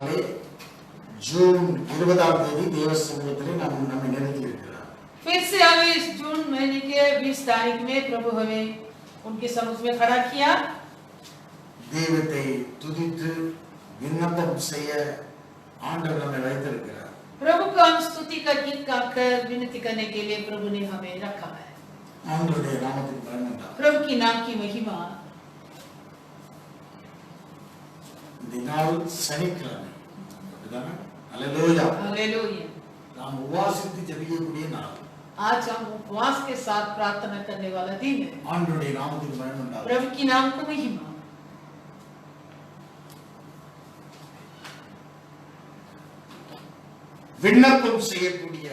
जून 20 தேதி தேவ சமூகத்திலே நாம் நம்மை நிறுத்தி இருக்கிறார். फिर से हमें इस जून महीने के 20 तारीख में प्रभु हमें उनके सम्मुख में खड़ा किया. தெய்வத்தை துதித்து விண்ணப்பம் செய்ய ஆண்டவர் நம்மை வைத்திருக்கிறார். प्रभु को हम स्तुति का गीत गाकर विनती करने के लिए प्रभु ने हमें रखा है. ஆண்டவருடைய நாமத்துக்கு மகிமை. प्रभु की नाम की महिमा. தினால் சனிக்கிழமை. हालेलुया. हालेलुया. நாம் உபவாசித்து ஜெபிக்கக்கூடிய நாள். आज हम उपवास के साथ प्रार्थना करने वाला दिन है. ஆண்டவருடைய நாமத்துக்கு மகிமை. प्रभु की नाम को महिमा. விண்ணப்பம் செய்யக்கூடிய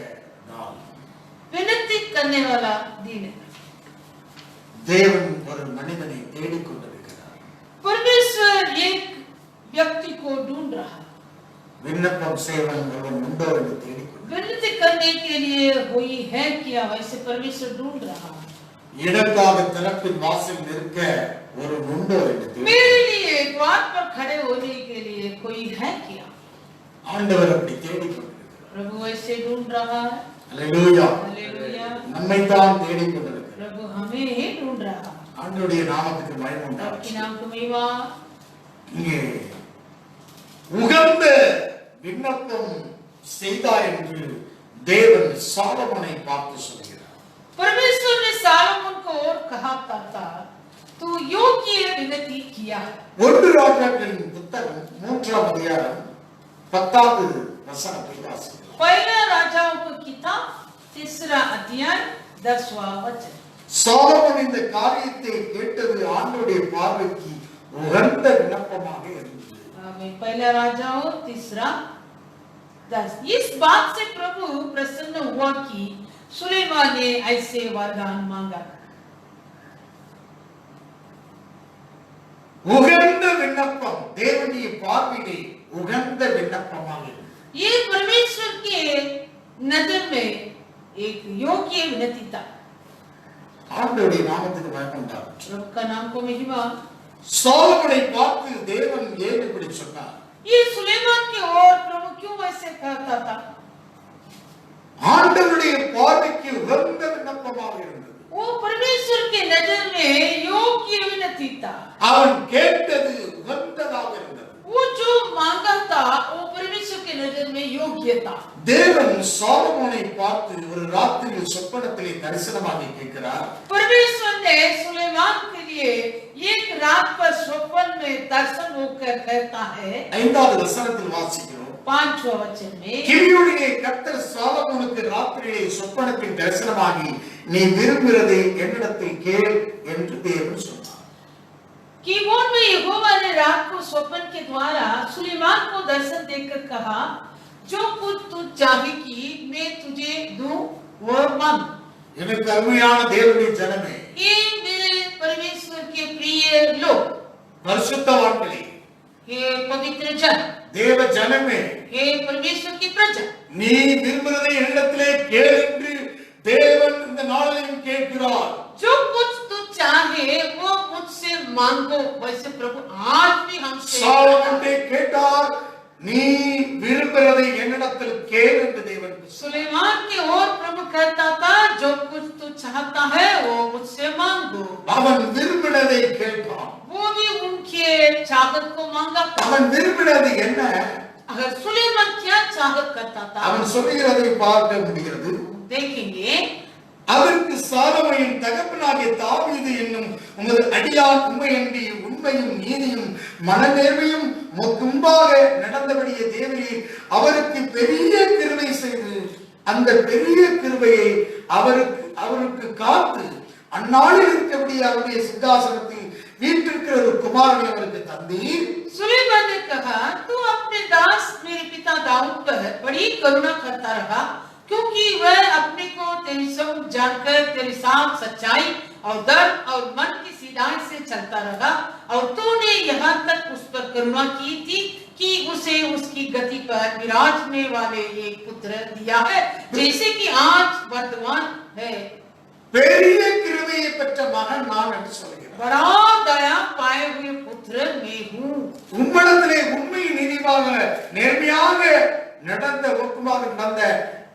நாள். विनती करने वाला दिन है. தேவன் ஒரு மனிதனை தேடிக் கொண்டிருக்கிறார். परमेश्वर एक व्यक्ति को ढूंढ रहा है. விண்ணப்பம் செய்வன் ஒருவன் உண்டோ என்று தேடிக் विनती करने के लिए कोई है क्या? वैसे परमेश्वर ढूंढ रहा है. இடக்காக திறப்பின் வாசல் நிற்க ஒரு உண்டோ என்று मेरे लिए द्वार पर खड़े होने के लिए कोई है क्या? ஆண்டவர் அப்படி தேடிக் கொண்டிருக்கிறார். प्रभु ऐसे ढूंढ रहा है. हालेलुया. हालेलुया. நம்மை தான் தேடிக் கொண்டிருக்கிறார். प्रभु हमें ही ढूंढ रहा है. ஆண்டவருடைய நாமத்துக்கு மகிமை आपके உண்டாகட்டும். नाम को महिमा. இங்கே உகந்த விண்ணப்பம் செய்தார் என்று தேவன் சாலமோனை பார்த்து சொல்கிறார். परमेश्वर ने सालोमन को और कहा था तू योग्य विनती किया. ஒன்று ராஜாக்களின் புத்தகம் 3ஆம் அதிகாரம் 10வது வசனத்தை வாசிக்கலாம். पहला राजाओं की किताब 3 अध्याय 10वां वचन. சாலமோன் இந்த காரியத்தை கேட்டது ஆண்டவருடைய பார்வைக்கு உகந்த விண்ணப்பமாக இருந்தது. पहला राजाओं 3:10. इस बात से प्रभु प्रसन्न हुआ कि सुलेमान ने ऐसे वरदान मांगा. உகந்த விண்ணப்பம் தேவனுடைய பார்வையிலே உகந்த விண்ணப்பமாக இருந்தது. ये परमेश्वर के नजर में एक योग्य विनती था. ஆண்டவருடைய நாமத்துக்கு மகிமை உண்டாகட்டும். प्रभु का नाम को महिमा. சாலமோனை பார்த்து தேவன் ஏன் இப்படி சொன்னார்? ये सुलेमान की ओर प्रभु क्यों ऐसे कहता था? ஆண்டவருடைய பார்வைக்கு உகந்த விண்ணப்பமாக இருந்தது. वो परमेश्वर के नजर में योग्य विनती था. அவன் கேட்டது உகந்ததாக இருந்தது. वो जो मांगा था वो परमेश्वर के नजर में योग्य था. தேவன் சாலமோனை பார்த்து ஒரு ராத்திரியில் சொப்பனத்திலே தரிசனமாக கேட்கிறார். परमेश्वर ने सुलेमान के लिए एक रात पर स्वप्न में दर्शन होकर कहता है. 5வது வசனத்தில் வாசிக்கிறோம். 5वां वचन में கிபியோனிலே கர்த்தர் சாலமோனுக்கு ராத்திரியிலே சொப்பனத்தில் தரிசனமாகி நீ விரும்புகிறதை என்னிடத்தில் கேள் என்று தேவன் சொன்னார். कीबोर्ड में यहोवा ने रात को स्वप्न के द्वारा सुलेमान को दर्शन देकर कहा जो कुछ तू चाहेगी मैं तुझे दूं वो मांग. எனக்கு அருமையான தேவனுடைய ஜனமே, ये मेरे परमेश्वर के प्रिय लोग, பரிசுத்தவான்களே, हे पवित्र जन, தேவ ஜனமே, हे परमेश्वर की प्रजा, நீ விரும்புகிறதை என்னிடத்திலே கேள் என்று தேவன் இந்த நாளிலும் கேட்கிறார். जो कुछ तू चाहे वो मुझसे मांगो. वैसे प्रभु आज भी हमसे சாலமோனை கேட்டார், நீ விரும்புகிறதை என்னிடத்தில் கேள் என்று தேவன். सुलेमान की ओर प्रभु कहता था जो कुछ तू चाहता है वो मुझसे मांगो. அவன் விரும்பினதை கேட்டான். वो भी उनके चाहत को मांगा था. அவன் விரும்பினது என்ன? अगर सुलेमान क्या चाहत करता था அவன் சொல்கிறதை பார்க்க முடிகிறது. देखेंगे. அதற்கு சாலமோனின் தகப்பனாகிய தாவீது என்னும் உமது அடியான் உம்மையன்றி உண்மையும் நீதியும் மனநேர்மையும் முன்பாக நடந்தபடியே தேவரீர் அவருக்கு பெரிய கிருபை செய்து அந்த பெரிய கிருபையை அவருக்கு காத்து அந்நாளில் இருக்கபடி அவருடைய சிங்காசனத்தில் வீற்றிருக்கிற ஒரு குமாரனை அவருக்கு தந்தீர். सुलेमान ने कहा तू अपने दास मेरे पिता दाऊद पर बड़ी करुणा करता रहा क्योंकि वह अपने को तेरी सब जानकर तेरे साथ सच्चाई और दर्द और मन की सीधाई से चलता रहा और तूने यहाँ तक उस पर करुणा की थी कि उसे उसकी गति पर विराजने वाले एक पुत्र दिया है जैसे कि आज वर्तमान है. பெரிய கிருபையை பெற்ற மகன் நான் என்று சொல்கிறேன். बड़ा दया पाए हुए पुत्र मैं हूँ। உம்மிடத்திலே உண்மை நீதியாக நேர்மையாக நடந்த ஒப்புமாக நடந்த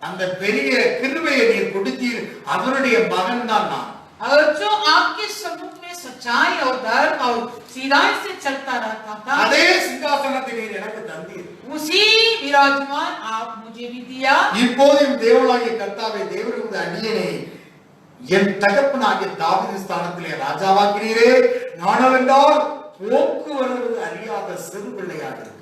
அந்த பெரிய கிருபையை நீர் கொடுத்தீர். அதனுடைய மகன் தான் நான். और जो आपके सम्मुख में सच्चाई और धर्म और सीधाई से चलता रहता था, அதே சிங்காசனத்தை நீர் எனக்கு தந்தீர். उसी विराजमान आप मुझे भी दिया। இப்போதும் தேவனாகிய கர்த்தாவே, தேவனுடைய அடியேனை என் தகப்பனாகிய தாவீது ஸ்தானத்திலே ராஜாவாக்கினீரே. நானவென்றால் போக்குவரவு அறியாத சிறு பிள்ளையாக இருக்கிறேன்.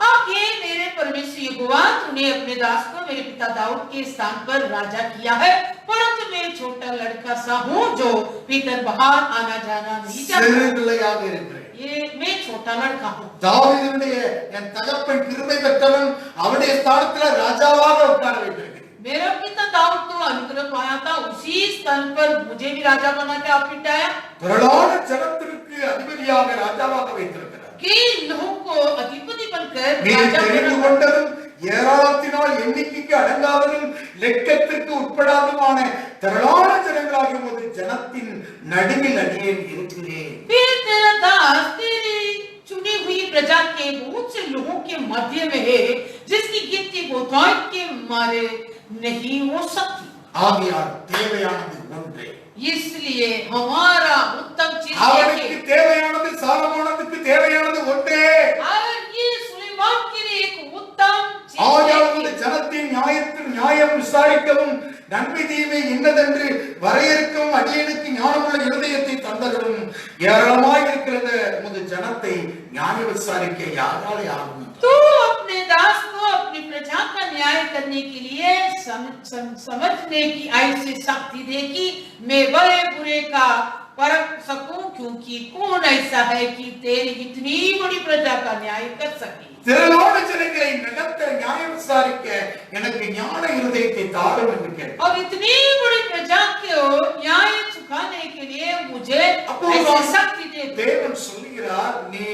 अब ये मेरे परमेश्वर यहोवा, तूने अपने दास को मेरे पिता दाऊद के स्थान पर राजा किया है, परंतु मैं छोटा लड़का सा हूँ जो भीतर बाहर आना जाना नहीं சிறு जानता। பிள்ளையாக இருக்கிறேன். ये मैं छोटा लड़का हूँ। தாவீதுடைய என் தகப்பன் கிருபை பெற்றவன், அவருடைய ஸ்தானத்திலே ராஜாவாக உட்கார வைத்திருக்கிறேன். मेरा पिता दाऊद तो अनुग्रह पाया था, उसी स्थान पर मुझे भी राजा बना के आप बिठाया। திரளான ஜனத்திற்கு அதிபதியாக ராஜாவாக வைத்திருக்கிறார். कि लोगों को अधिपति बनकर நீர் राजा தெரிந்து बना। கொண்டதும் ஏராளத்தினால் எண்ணிக்கைக்கு அடங்காததும் லெக்கத்திற்கு உட்படாதுமான திரளான ஜனங்களாகிய போது ஜனத்தின் நடுவில் அடியேன் இருக்கிறேன். फिर तेरा दास तेरी चुनी हुई प्रजा के बहुत से लोगों के मध्य में है, जिसकी गिनती बहुतायत के मारे नहीं हो सकती। ஆகையால் தேவையானது ஒன்றே. इसलिए हमारा उत्तम चीज அவனுக்கு தேவையானது, சாலமோனுக்கு தேவையானது ஒன்றே. और ये सुलेमान के लिए एक उत्तम चीज ஆகையால் है இந்த ஜனத்தின் நியாயம் விசாரிக்கவும் நன்மை தீமை இன்னதென்று வரையறுக்கவும் அடியேனுக்கு ஞானமுள்ள இருதயத்தை தந்ததும் ஏராளமாய் இருக்கிறது. உமது ஜனத்தை நியாய விசாரிக்க யாராலே ஆகும்? तू अपने दास को अपनी प्रजा का न्याय करने के लिए समझने की आई से शक्ति दे कि मैं भले बुरे का परख सकूं, क्योंकि कौन ऐसा है कि तेरी इतनी बड़ी प्रजा का न्याय कर सके। திரளான ஜனங்களை நடத்த நியாய விசாரிக்க எனக்கு ஞான இருதயத்தை தாரும் என்று கேட்டார். और इतनी बड़ी प्रजा को न्याय चुकाने के लिए मुझे அப்போது ऐसी शक्ति दे। தேவன் சொல்கிறார், நீ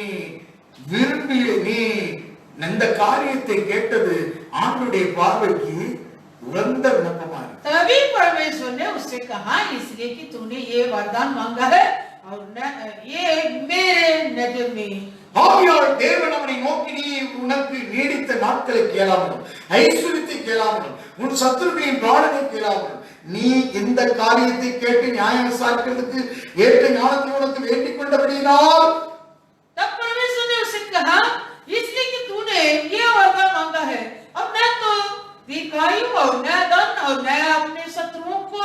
விரும்பி நீ இந்த காரியத்தை கேட்டது ஆண்டவருடைய பார்வைக்கு உகந்த விண்ணப்பமா இருக்கு. तभी परमेश्वर ने उससे कहा, इसलिए कि तूने ये वरदान मांगा है और ये मेरे नजर में। ஆகையால் தேவன் அவனை நோக்கி, நீ உனக்கு நீடித்த நாட்களை கேளாமலும் ஐஸ்வர்யத்தை கேளாமலும் உன் சத்துருக்களின் பிராணனை கேளாமலும் நீ இந்த காரியத்தை கேட்டு நியாயம் விசாரிக்கிறதுக்கு ஏற்ற ஞானத்தை உனக்கு வேண்டிக் கொண்டபடியினால், तब परमेश्वर ने उससे कहा, इसलिए कि तूने ये वरदान मांगा है, अब न तो दीर्घायु और न धन और न अपने शत्रुओं को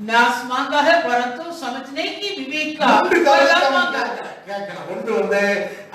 नाश मांगा है, परंतु समझने की विवेक का மூன்று वरदान காரியத்தை मांगा है। கேட்கல. ஒன்று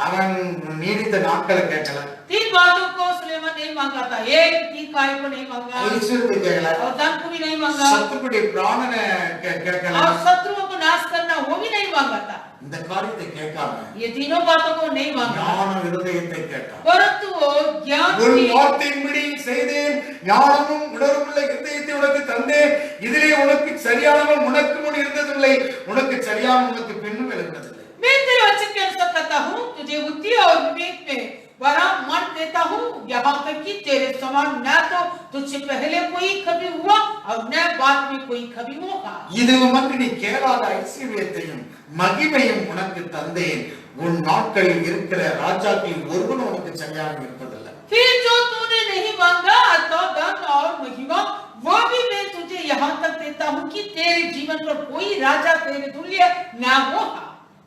அவன் நீடித்த நாட்களை கேட்கல, तीन बातों को सुलेमान नहीं मांगा था। एक दीर्घायु को नहीं मांगा ஐஸ்வர்யத்தை கேட்கல, और धन को भी नहीं मांगा சத்துருடைய பிராணனை கேட்கல. और शत्रुओं को नाश करना वो भी नहीं मांगा था। இந்த காரியத்தை கேட்காம ये तीनों बातों को नहीं मांगा, ஞான இருதயத்தை கேட்டான். परंतु वो ज्ञान உன் की வார்த்தையின்படி செய்தேன், ஞானமும் உணர்வுள்ள இருதயத்தை உனக்கு தந்தேன். இதிலே உனக்கு சரியானவன் உனக்கு முன் இருந்ததில்லை, உனக்கு சரியான உனக்கு பின்னும் இருந்ததில்லை. मैं तेरे वचन के अनुसार करता हूँ, तुझे बुद्धि और विवेक में बड़ा मन देता हूँ, यहाँ तक कि तेरे समान न तो तुझसे पहले कोई कभी हुआ और न बाद में कोई कभी होगा। இது உமக்கு நீ கேளாத ஐஸ்வர்யத்தையும் மகிமையும் உனக்கு தந்தேன். உன் நாட்களில் இருக்கிற ராஜாக்களில் ஒருவன் உனக்கு சரியாக இருப்பதில்லை. फिर जो तूने नहीं मांगा अथवा धन और महिमा, वो भी मैं तुझे यहाँ तक देता हूँ कि तेरे जीवन पर कोई राजा तेरे तुल्य न होगा।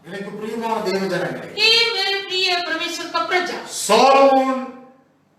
எனக்கு பிரியமான தேவஜனங்களே, ये मेरे प्रिय परमेश्वर का प्रजा, சாலமோன்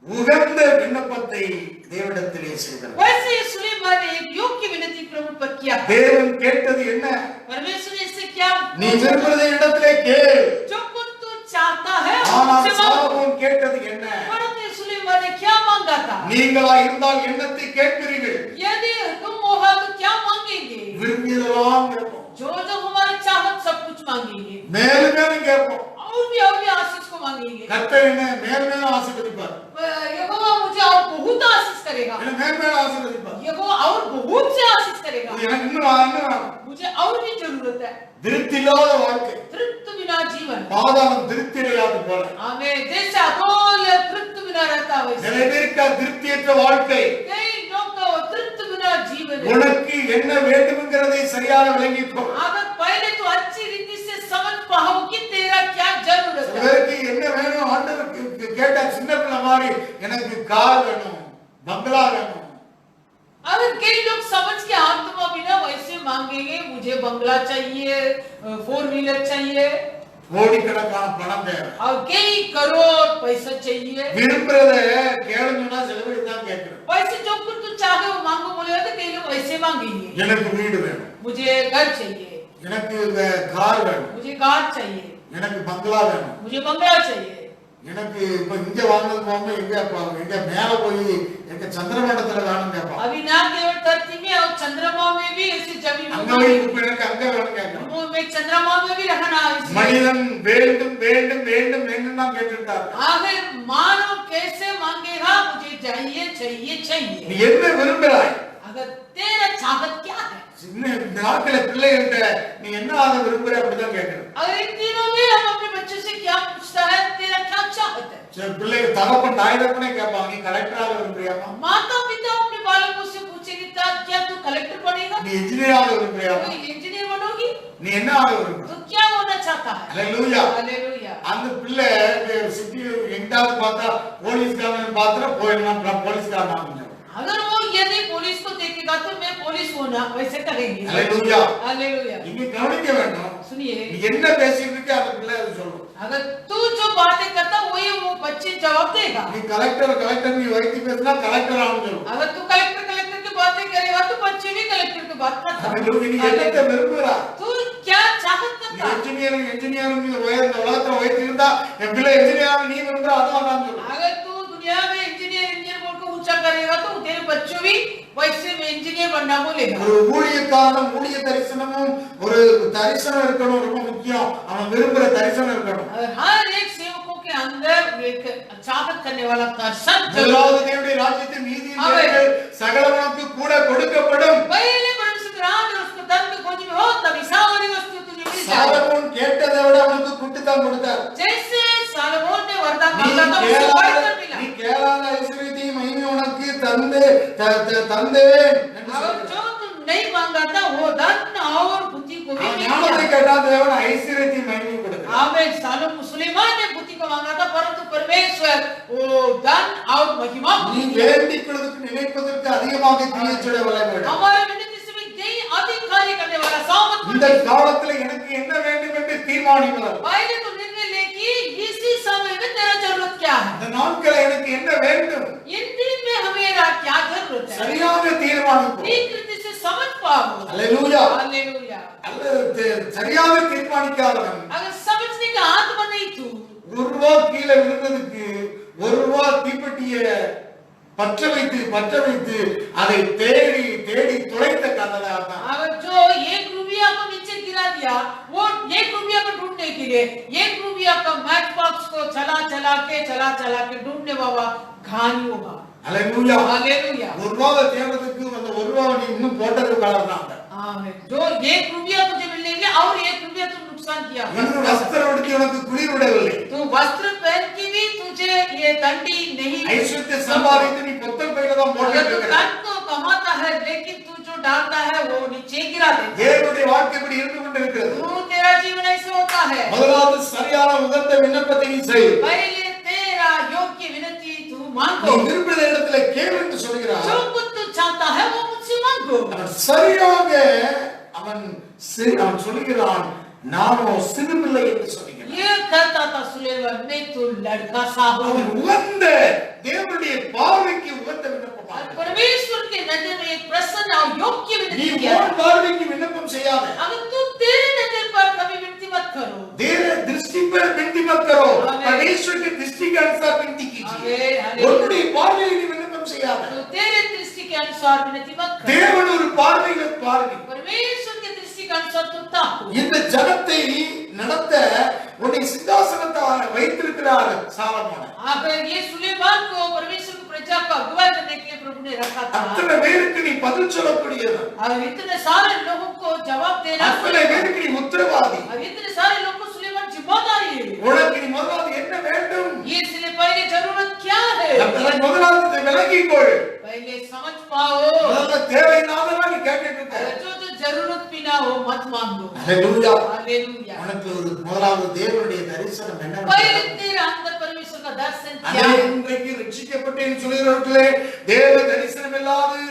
உகந்த விண்ணப்பத்தை தேவனிடத்திலே செய்தார். वैसे सुलेमान ने एक योग्य विनती प्रभु पर किया। தேவன் கேட்டது என்ன? परमेश्वर ने इससे क्या நீ விரும்புறதை இடத்திலே கேள். जो कुछ तू चाहता है ஆனால் उससे मांग। சாலமோன் கேட்டது என்ன? परंतु सुलेमान ने क्या मांगा था? நீங்களா இருந்தால் என்னத்தை கேட்கிறீர்கள்? यदि तुम होगा तो क्या मांगेंगे? விரும்பியதெல்லாம் கேட்போம், जो जो हमारी चाहत सब कुछ मांगेंगे மேலும் மேலும் கேட்போம். और भी आशीष को मांगेंगे। கர்த்தர் என்ன மேலும் மேலும் ஆசீர்வதிப்பார், यहोवा मुझे और बहुत आशीष करेगा, என்ன மேலும் மேலும் ஆசீர்வதிப்பார். यहोवा और बहुत से आशीष करेगा। இது எனக்கு இன்னும் வேணும். मुझे और भी जरूरत है। திருப்தி இல்லாத வாழ்க்கை तृप्त बिना जीवन, பாதாளம் திருப்தி அடையாது போல हमें जैसा बोल तृप्त बिना रहता वैसे நிறைய பேருக்கு திருப்தியற்ற வாழ்க்கை. कई लोग को तृप्त बिना जीवन है। உனக்கு என்ன வேண்டும்ங்கிறதை சரியாக விளங்கிக்கோ. अगर पहले तो अच्छी रीति से समझ இவருக்கு என்ன வேணும் ஆண்டவருக்கு கேட்ட சின்ன பிள்ளை மாதிரி எனக்கு கார் வேணும், பங்களா வேணும். अगर कई लोग समझ के आत्मा बिना वैसे मांगेंगे, मुझे बंगला चाहिए, 4 व्हीलर चाहिए, கோடிக்கணக்கான பணம் தேவை. और कई करोड़ पैसा चाहिए. விரும்புறத கேளுங்கன்னா சில பேர் தான் கேட்கணும். वैसे जो कुछ तू चाहे वो मांगो बोलेगा तो कई लोग वैसे मांगेंगे. எனக்கு வீடு வேணும், मुझे घर चाहिए, எனக்கு கார் வேணும், मुझे कार चाहिए, எனக்கு பங்களா வேணும், मुझे बंगला चाहिए. எனக்கு இப்ப இங்க வாங்கினது போகாம எங்க மேல போய் எங்க சந்திரமண்டலத்துல வேணும் கேட்பான். अभी ना केवल धरती में और चंद्रमा में भी ऐसी जमीन அங்க போய் இப்ப எனக்கு அங்க வேணும் கேட்கணும். में चंद्रमा में भी रहना है. மனிதன் வேண்டும் வேண்டும் வேண்டும் வேண்டும் தான் கேட்டுட்டார். आखिर मानव कैसे मांगेगा, मुझे चाहिए चाहिए நீ चाहिए. என்ன விரும்புறாய்? अगर तेरा चाहत क्या है? சின்ன இந்த நாட்கள பிள்ளைகிட்ட நீ என்ன ஆக விரும்புற அப்படிதான் கேட்கணும். अगर इन दिनों में हम अपने बच्चों से क्या पूछता है, तेरा क्या चाहत है? சில பிள்ளை தகப்பன் தாய் தகப்பனே கேட்பாங்க, நீ கலெக்டர் ஆக விரும்புறியாமா, माता पिता अपने बालकों से पूछेंगे क्या तू कलेक्टर बनेगा, நீ இன்ஜினியர் ஆக விரும்புறியாமா, कोई इंजीनियर बनोगी, நீ என்ன ஆக விரும்புற? तो क्या होना चाहता है? ஹalleluya. हालेलुया. அந்த பிள்ளை சிட்டி எங்காவது பார்த்தா போலீஸ்காரன் பார்த்தா போயிடலாம், போலீஸ்காரன் ஆகும். अगर वो यदि पुलिस को देखेगा तो मैं पुलिस होना वैसे करेंगे. ஹalleluya. हालेलुया. இங்க கவனிக்க வேண்டும், सुनिए, நீ என்ன பேசிட்டு இருக்க அந்த பிள்ளை அது சொல்லும். अगर तू जो बातें करता वही वो बच्चे जवाब देगा. நீ கலெக்டர் நீ வைத்தி பேசினா கலெக்டர் ஆகும் சொல்லும். अगर तू कलेक्टर की बातें करेगा तो बच्चे भी कलेक्टर की बात करता. ஹalleluya. நீ என்ன விரும்புறா? तू क्या चाहत நீ करता? இன்ஜினியரிங் இந்த உலகத்துல வைத்து இருந்தா என் பிள்ளை இன்ஜினியர் நீ விரும்புற அதான் நான் சொல்லுவேன். अगर तू दुनिया में इंजीनियर बोल के ऊंचा करेगा तो तेरे बच्चों भी वैसे में इंजीनियर बनना बोलेगा. ஒரு ஊழியக்காரன் ஊழிய தரிசனமும் ஒரு தரிசனம் இருக்கணும், ரொம்ப முக்கியம். அவன் விரும்புற தரிசனம் இருக்கணும். और हर एक सेवकों के अंदर एक चाहत करने वाला दर्शन முதலாவது தேவனுடைய ராஜ்யத்தின் நீதியின் வேலைகள் சகலவனுக்கு கூட கொடுக்கப்படும். पहले परमेश्वर के राज और उसके धर्म की खोज में हो तभी सारी वस्तु तुझे मिल जाएगी. சாலமோன் கேட்டதை விட அவனுக்கு குட்டித்தான் கொடுத்தார். जैसे सालोमोन ने वरदान நீ मांगा था उससे बढ़कर मिला. கேளாத ஐஸ்வர்யத்தையும் மகிமை உனக்கு தந்தேன் என்று और சொல்கிறார். जो तुम नहीं मांगा था वो धन और बुद्धि को भी அவன் मिल ஞானத்தை गया. கேட்டா தேவன் ஐஸ்வர்யத்தையும் மகிமையும் கொடுக்கிறார். आमीन. सुलेमान ने बुद्धि को मांगा था परंतु परमेश्वर वो धन और महिमा को நீ दिया. வேண்டிக் கொள்வதற்கு நினைப்பதற்கு அதிகமாக கிரியைச்சுடைய வல்லமை. हमारे विनती से भी कई अधिक कार्य करने वाला सामर्थ இந்த காலத்துல எனக்கு என்ன வேண்டும் என்று தீர்மானிக்கலாம். पहले तो निर्णय ले कि इसी समय में तेरा जरूरत क्या है. இந்த நாட்களை எனக்கு என்ன வேண்டும் इन दिन में हमेरा क्या जरूरत है. சரியாக தீர்மானிப்போம். ठीक रीति से समझ पाओ. ஹalleluya. हालेलुया. அல்லது சரியாக தீர்மானிக்காதவன் अगर समझने का आत्मा नहीं तू, ₹1 கீழே விழுந்ததுக்கு ₹1 தீப்பெட்டிய பற்ற வைத்து அதை தேடி துளைத்த கதையாக தான். अगर जो 1 रुपया को नीचे गिरा दिया, वो 1 रुपया को ढूंढने के लिए 1 रुपया का मैच बॉक्स को चला के ढूंढने वाला कहानी होगा. ஹalleluya. हालेलुया. ₹1 தேடுறதுக்கு அந்த ₹1 நீ இன்னும் போட்டது காரணம் தான். आमीन. जो 1 रुपया तुझे मिलने के लिए और 1 रुपया तुम नुकसान किया. இன்னும் வஸ்திரம் உடுத்தி உனக்கு குளிர் விடவில்லை. तू वस्त्र पहन के भी तुझे ये दंडी नहीं. ஐஸ்வர்யத்தை சம்பாதித்து நீ பொத்தல் பையில தான் अगर போட்டுட்டு तू இருக்க. धन को कमाता है लेकिन तू जो डालता है वो नीचे गिरा देता है. தேவனுடைய வாழ்க்கை இப்படி இருந்து கொண்டிருக்கிறது. तू तेरा जीवन ऐसे होता है. முதலாவது சரியான உகந்த விண்ணப்பத்தை நீ செய். पहले तेरा योग्य विनती तू நீ मांगो. விரும்புகிற இடத்துல கேளு என்று சொல்கிறார். जो कुछ तू चाहता है वो मुझसे मांगो. அவன் சரியாக அவன் சொல்கிறான், நானோ சிறுபிள்ளை என்று சொல்கிறான். ये कहता था सुलेमान, मैं तो लड़का सा हूँ. அவன் உகந்த தேவனுடைய பார்வைக்கு உகந்த விண்ணப்பமாக और परमेश्वर के नजर में एक प्रसन्न और योग्य நீ विनती किया. உன் பார்வைக்கு விண்ணப்பம் செய்யாத. अगर तू तेरे नजर पर कभी विनती मत करो. देर दृष्टि पर विनती मत करो, आमीन। परमेश्वर की दृष्टि के अनुसार विनती कीजिए. आमीन। உன்னுடைய பார்வையை நீ விண்ணப்பம் செய்யாத. तो तेरे दृष्टि के अनुसार विनती मत करो. தேவன் ஒரு பார்வையில பார்வை. परमेश्वर के दृष्टि के अनुसार तू ताको. இந்த ஜனத்தை நடத்த உன்னை சிங்காசனத்தை வைத்திருக்கிறார் சாலமோன். अगर ये सुलेमान को परमेश्वर की प्रजा को अगुवाई करने के लिए प्रभु ने रखा था. அத்தனை பேருக்கு நீ பதில் சொல்லக்கூடியவன். और इतने सारे लोगों को जवाब देना. அத்தனை பேருக்கு நீ உத்தரவாதி. और इतने सारे लोगों को सुलेमान जिम्मेदारी है. உனக்கு நீ முதலாவது என்ன வேண்டும்? ये इसलिए पहले जरूरत क्या है? அதற்கு முதலாவது விலகிக்கொள். पहले समझ पाओ. முதல்ல தேவையில்லாதெல்லாம் நீ கேட்டுட்டு இருக்க. जो जो जरूरत बिना वो मत मांगो। ஹalleluya. हालेलुया। உனக்கு ஒரு முதலாவது தேவனுடைய தரிசனம் என்ன? पहले तेरे अंदर परमेश्वर का दर्शन क्या அதே है? இன்றைக்கு ரட்சிக்கப்பட்டேன்னு சொல்கிறவர்களே தேவ தரிசனம் இல்லாது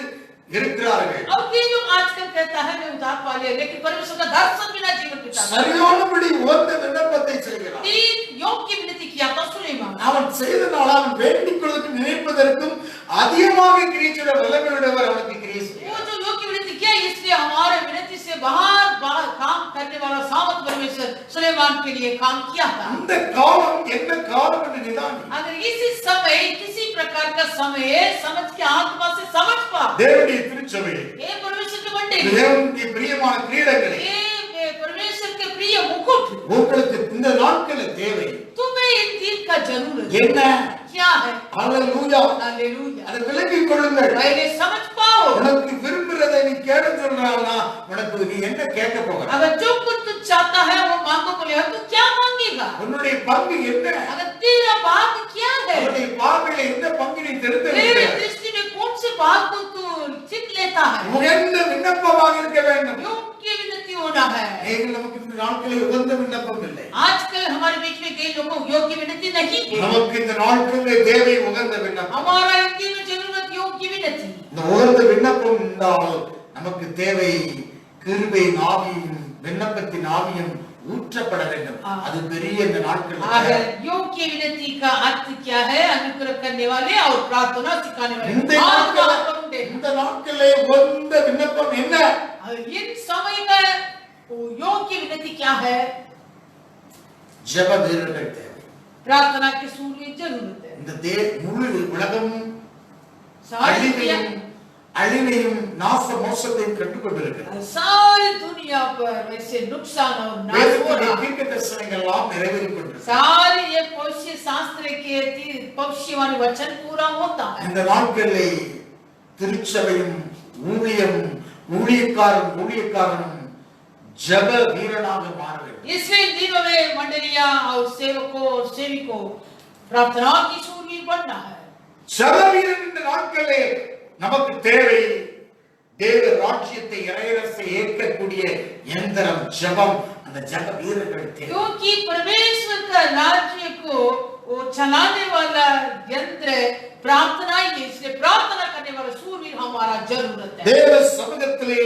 இருக்கிறார்கள். अब ये जो आजकल कहता है मैं उद्धार पा लिया, लेकिन परमेश्वर का दर्शन बिना जीवन बिता। சரியானபடி உகந்த விண்ணப்பத்தை செய்கிறான். तीन योग्य विनती किया था सुलेमान। அவன் செய்தனால அவன் வேண்டிக் கொள்வதற்கு நினைப்பதற்கும் அதிகமாக கிரியை செய்ய வல்லமையுடையவர் அவனுக்கு கிரியை वो செய்கிறார். जो योग्य विनती किया, इसलिए हमारे विनती से बाहर काम करने वाला सामर्थ परमेश्वर सुलेमान के लिए काम किया था। இந்த காலம் என்ன காலம் என்று நிதானி. अगर इसी समय किसी प्रकार का समय समझ के आत्मा से समझ पा, தேவனுடைய திருச்சபையை, ये परमेश्वर के मंडली, தேவனுடைய பிரியமான கிரீடங்களை ये परमेश्वर के प्रिय मुकुट, உங்களுக்கு இந்த நாட்களில் தேவை तुम्हें इन दिन का जरूरत என்ன? क्या है? ஹalleluya. हालेलुया। அதை விளங்கிக் கொள்ளுங்கள். पहले समझ पाओ। உனக்கு விரும்புறதை நீ கேட்க சொல்றானா உனக்கு நீ என்ன கேட்க போகிற? अगर जो कुछ तू चाहता है वो मांगो बोले तो क्या मांगेगा? உன்னுடைய பங்கு என்ன? अगर तेरा भाग क्या है? உன்னுடைய பார்வையில எந்த பங்கு நீ तेरे தெரிந்து दृष्टि में कौन से भाग को तू चिन लेता है? உயர்ந்த விண்ணப்பமாக இருக்க வேண்டும். योग्य विनती होना है। நீங்கள் நமக்கு இந்த நாட்களில் உகந்த விண்ணப்பம் இல்லை. आजकल हमारे बीच में कई लोगों को योग्य विनती नहीं है। நமக்கு இந்த நாட்களில் தேவை உகந்த விண்ணப்பம். हमारा इनकी में जरूरत योग्य विनती। இந்த உகந்த விண்ணப்பம் இருந்தால் நமக்கு தேவை கிருபையின் ஆவியும் விண்ணப்பத்தின் ஆவியும் ஊற்றப்பட வேண்டும். அது பெரிய இந்த நாட்களில் योग्य विनती का अर्थ क्या है? अनुग्रह करने वाले और प्रार्थना सिखाने वाले। இந்த நாட்களிலே உகந்த விண்ணப்பம் என்ன? इन समय में योग्य विनती क्या है? ஜெப வீரர்கள் தேவை. प्रार्थना के सूर्य जरूरत है। இந்த முழு உலகம் सारी அழிவையும் நாச மோசத்தையும் கண்டுகொண்டிருக்கிறது. सारी दुनिया पर वैसे नुकसान और नाश हो रहा है। தீர்க்க தரிசனங்கள் எல்லாம் நிறைவேறிக் கொண்டிருக்கிறது. सारी ये पौष्य शास्त्र के भविष्यवाणी वचन पूरा होता है। இந்த நாட்களிலே திருச்சபையும் ஊழியக்காரனும் ஜெப வீரனாக மாற வேண்டும். इसलिए दिनों में मंडलियां और सेवकों और सेविकों प्रार्थना की सूरवीर बनना है। ஜெப வீரன் இந்த நாட்களிலே நமக்கு தேவை. தேவ ராஜ்யத்தை இறையரசை ஏற்கக்கூடிய यंत्रम ஜெபம். அந்த ஜெப வீரர்கள் தேவை. क्योंकि परमेश्वर का राज्य को वो चलाने वाला यंत्र प्रार्थना ही है। इसलिए प्रार्थना करने वाला सूरवीर हमारा जरूरत है। தேவ சமூகத்திலே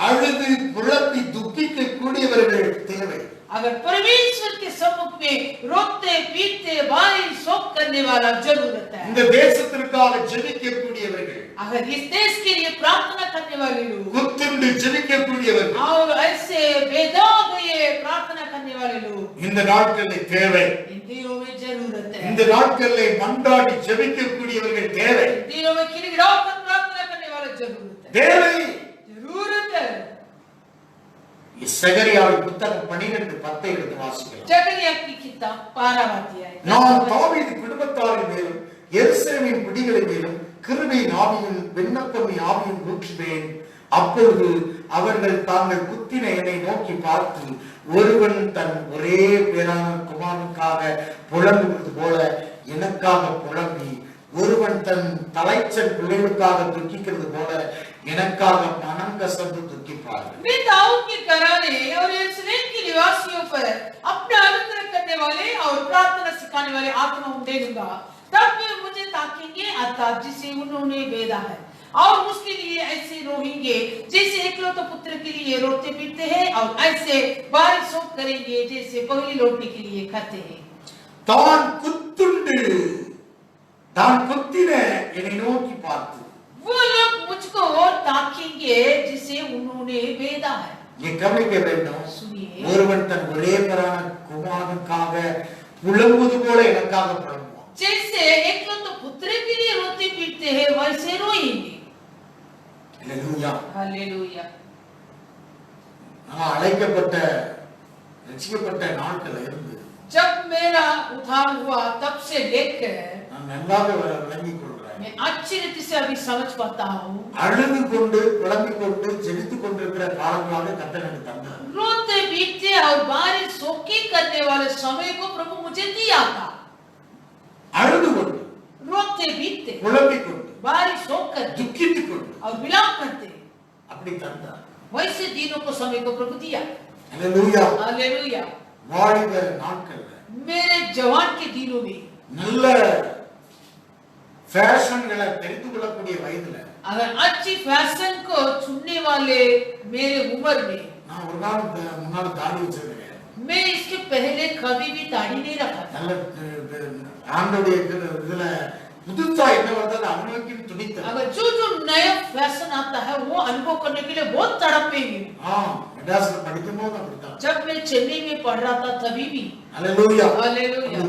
அழுது புலம்பி துக்கிக்க கூடியவர்கள் தேவை. अगर परमेश्वर के सम्मुख में रोते पीटते भारी शोक करने वाला जरूरत है। இந்த தேசத்திற்காக ஜெபிக்கக்கூடியவர்கள், अगर इस देश के लिए प्रार्थना करने वाले लोग குத்துண்டு ஜெபிக்கக்கூடியவர்கள், और ऐसे बेदाग ये प्रार्थना करने वाले लोग இந்த நாட்களில் தேவை. इन दिनों में जरूरत है। இந்த நாட்களில் மன்றாடி ஜெபிக்கக்கூடியவர்கள் தேவை. इन दिनों में गिड़गिड़ाकर प्रार्थना करने वाला जरूरत है। தேவை. जरूरत है। சகரியாவின் புத்தகம் 12:10 எடுத்து வாசிக்கலாம். जकरिया की किताब 12 अध्याय। நான் தாவீது குடும்பத்தாரின் மேலும் எருசலேமின் குடிகளின் மேலும் கிருபையின் ஆவியும் விண்ணப்பத்தின் ஆவியும் ஊற்றுவேன். அப்பொழுது அவர்கள் தாங்கள் குத்தின என்னை நோக்கி பார்த்து, ஒருவன் தன் ஒரே பேரான குமாரனுக்காக புலம்புவது போல எனக்காக புலம்பி, ஒருவன் தன் தலைச்சன் பிள்ளைகளுக்காக துக்கிக்கிறது போல எனக்காக மனம் கசந்து துக்கிப்பார்கள். मैं दाऊद के घराने और यरूशलेम के निवासियों पर अपना अनुग्रह करने वाले और प्रार्थना सिखाने वाले आत्मा उठे दूंगा। तब वे मुझे ताकेंगे अर्थात जिसे उन्होंने भेदा है, और उसके लिए ऐसे रोएंगे जैसे एकलौते पुत्र के लिए रोते पीटते हैं, और ऐसे भारी शोक करेंगे जैसे पगली लौटने के लिए करते हैं। தான் குத்தின என்னை நோக்கி பார்த்து, वो लोग मुझको ताकेंगे जिसे उन्होंने भेदा है। ये கவனிக்க வேண்டும். सुनिए, ஒருவன் தன் ஒரே பேரான குமாரனுக்காக புலம்புவது போல எனக்காக புலம்புவான். जैसे एकलौते पुत्र के लिए रोते पीटते हैं वैसे रोएंगे। அல்லேலூயா. हालेलुया। நான் அழைக்கப்பட்ட ரட்சிக்கப்பட்ட நாட்கள்ல இருந்து जब मेरा उद्धार हुआ तब से लेकर நான் நன்றாக விளங்கிக் கொள்கிறேன். मैं अच्छी रीति से अभी समझ पाता हूँ। அழுது கொண்டு புலம்பிக் கொண்டு ஜெபித்துக் கொண்டிருக்கிற காலங்களாக கர்த்தர் எனக்கு தந்தார். रोते पीटते और भारी शोकी करने वाले समय को प्रभु मुझे दिया था। அழுது கொண்டு रोते पीटते புலம்பிக் கொண்டு भारी शोक करते துக்கித்துக் கொண்டு और विलाप करते அப்படி தந்தார். वैसे दिनों को समय को प्रभु दिया। அல்லேலூயா. हालेलुया। வாலிப நாட்கள்ல मेरे जवान के दिनों में நல்ல ஃபேஷன்களை தெரிந்து கொள்ளக்கூடிய வயதுல अगर अच्छी फैशन को चुनने वाले मेरे उम्र में, நான் ஒரு நாள் முன்னால தாடி வச்சிருக்கேன். मैं इसके पहले कभी भी दाढ़ी नहीं रखा था। நல்ல ஆண்டோடைய இதுல புதுசா என்ன வருது அதை அனுபவிக்க துடித்தேன். अगर जो जो नया फैशन आता है वो अनुभव करने के लिए बहुत तड़पेंगे। மெட்ராஸ்ல படிக்கும்போது அப்படிதான். जब मैं चेन्नई में पढ़ रहा था तभी भी। அல்லேலூயா. हालेलुया।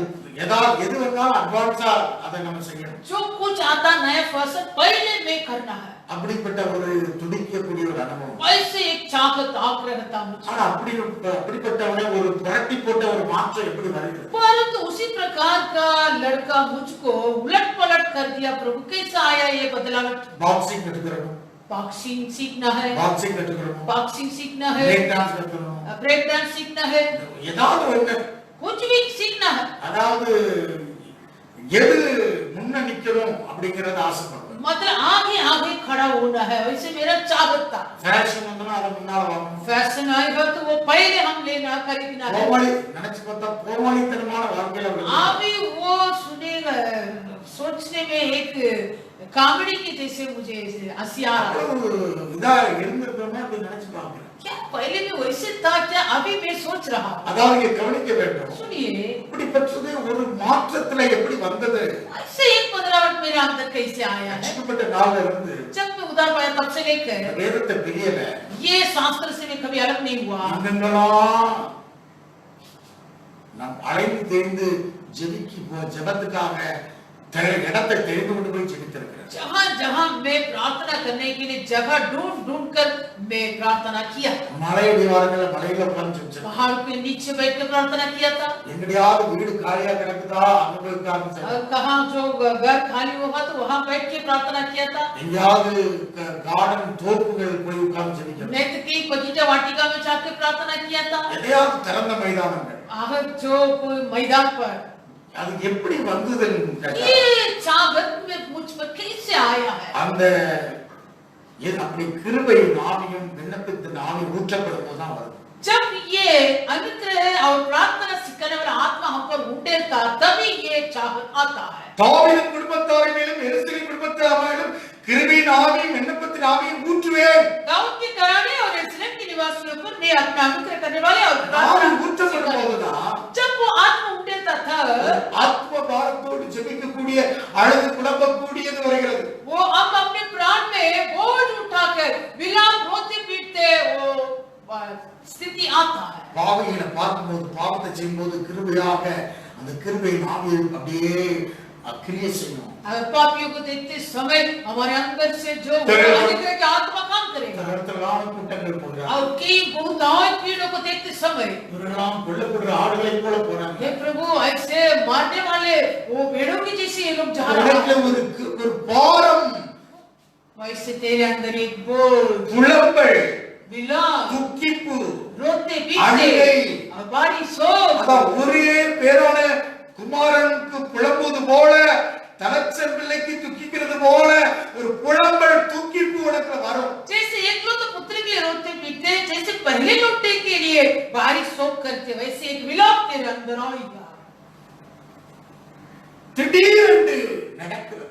எது வந்தாலும் அட்வான்ஸா அதை நம்ம செய்யணும். जो कुछ आता नया फैशन पहले में करना है। அப்படிப்பட்ட ஒரு துடிக்கக்கூடிய ஒரு அனுபவம். ऐसे एक चाहत आग्रह था मुझे। ஆனா அப்படிப்பட்டவனே ஒரு புரட்டி போட்ட ஒரு மாற்றம் எப்படி வருது? परंतु उसी प्रकार का लड़का मुझको उलट पलट कर दिया। प्रभु कैसा आया ये बदलाव? பாக்ஸிங் கத்துக்கணும். बॉक्सिंग सीखना है, பாக்ஸிங் கத்துக்கணும். बॉक्सिंग सीखना है, பிரேக் டான்ஸ் கத்துக்கணும். ब्रेक डांस सीखना है, ஏதாவது ஒண்ணு कुछ भी सीखना है। அதாவது எது முன்ன நிக்கணும் அப்படிங்கறத ஆசைப்படுறேன். मतलब आगे आगे खड़ा होना है, वैसे मेरा चाहत था। ஃபேஷன் வந்தா அத முன்னால வாங்கணும். फैशन आएगा तो वो पहले हम लेना खरीदना है। கோமாளி நினைச்சு பார்த்தா கோமாளித்தனமான வாழ்க்கையில अभी वो सुनेगा, सोचने में एक कॉमेडी के जैसे मुझे हंसी आ रहा है। இதா இருந்திருக்கோமே அப்படி நினைச்சு பாக்குறேன். क्या पहले भी वैसे था क्या? अभी मैं सोच रहा हूँ। அதாவது இங்க கவனிக்க வேண்டும். सुनिए, இப்படிப்பட்டது ஒரு மாற்றத்துல எப்படி வந்தது? ऐसे एक बदलाव मेरे अंदर कैसे आया है? ரட்சிக்கப்பட்ட நாள்ல இருந்து जब मैं उधार पाया तब से लेकर வேதத்தை பிரியல. ये शास्त्र से मैं कभी अलग नहीं हुआ। எங்கெங்கெல்லாம் நாம் அழைந்து தெரிந்து ஜெபத்துக்காக இடத்தை தெரிந்து கொண்டு போய் ஜெபித்திருக்கிறேன். जहाँ जहाँ मैं प्रार्थना करने के लिए जगह ढूंढ ढूंढ कर मैं प्रार्थना किया। மலை அடிவாரங்கள்ல மலையில உட்கார்ந்து ஜெபிச்சேன். पहाड़ पे नीचे बैठ कर प्रार्थना किया था। எங்கேயாவது வீடு காலியா கிடக்குதா அங்க போய் உட்கார்ந்து और कहाँ जो घर खाली होगा तो वहाँ बैठ के प्रार्थना किया था। எங்கேயாவது கார்டன் தோப்புகள் போய் உட்கார்ந்து ஜெபிக்கிறேன். मैं तो कई बगीचा वाटिका में जाकर प्रार्थना किया था। எதையாவது திறந்த மைதானங்கள் अगर जो कोई मैदान पर அது எப்படி வந்ததுன்னு கேட்டா ये चाहत में मुझ पर कैसे आया है? அந்த அப்படி கிருபை நாவியும் விண்ணப்பத்தின் நாவி ஊற்றப்படும் போதுதான் வரும். जब ये अनुग्रह और प्रार्थना सिखाने वाला आत्मा हम पर उठेता तभी ये चाहत आता है। தாவீதின் குடும்பத்தார் மேலும் எருசலேம் குடும்பத்தார் மேலும் கிருபையின் ஆவியும் விண்ணப்பத்தின் ஆவியும் ஊற்றுவேன். दाऊद के घराने और यरूशलेम के निवासियों पर मैं अपना अनुग्रह करने वाले और ஆவி ஊற்றப்படும் போதுதான் जब वो आत्मा उठेता था ஆத்ம பாரத்தோடு ஜெபிக்கக்கூடிய அழுது புலம்பக்கூடியது வருகிறது. वो अब अपने प्राण में बोझ उठाकर विलाप रोते पीटते वो स्थिति आता है। பாவிகளை பார்க்கும்போது பாவத்தை செய்யும்போது கிருபையாக அந்த கிருபையின் ஆவியை அப்படியே கிரியை செய்யும். अगर पापियों को देखते समय हमारे अंदर से जो अनुग्रह की आत्मा काम करेगा। தரத்தலான கூட்டங்கள் போகிறாங்க. और कई बहुतायत पीड़ों को देखते समय இவரெல்லாம் கொல்லப்படுற ஆடுகளை போல போறாங்க. हे प्रभु ऐसे मारने वाले वो भेड़ों की जैसे ये लोग जा रहे உனக்கு हैं। ஒரு பாரம் वैसे तेरे अंदर एक बोझ புலம்பல் विलाप துக்கிப்பு रोते அழுகை पीटते और बारी शोक அதான் ஒரே பேரான குமாரனுக்கு புலம்புவது போல தனச்சன் பிள்ளைக்கு துக்கிக்கிறது போல ஒரு புலம்பல் துக்கிப்பு உனக்கு வரும். जैसे एक लोग पुत्र के लिए रोते पीटते जैसे पहले लौटे के लिए बारी शोक करते वैसे एक विलाप तेरे अंदर आएगा। திடீரென்று நடக்கிறது.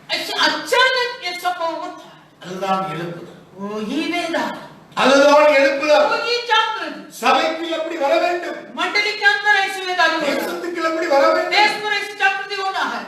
ऐसे अचानक ये सब होता है। அதுதான் எழுப்புதல். वही वेदना அதுதான் எழுப்புதல். वही जागरण சபைக்கு எப்படி வர வேண்டும்? मंडली के अंदर ऐसे वेदना होना தேசத்துக்கு எப்படி வர வேண்டும்? देश पर ऐसे जागृति होना है।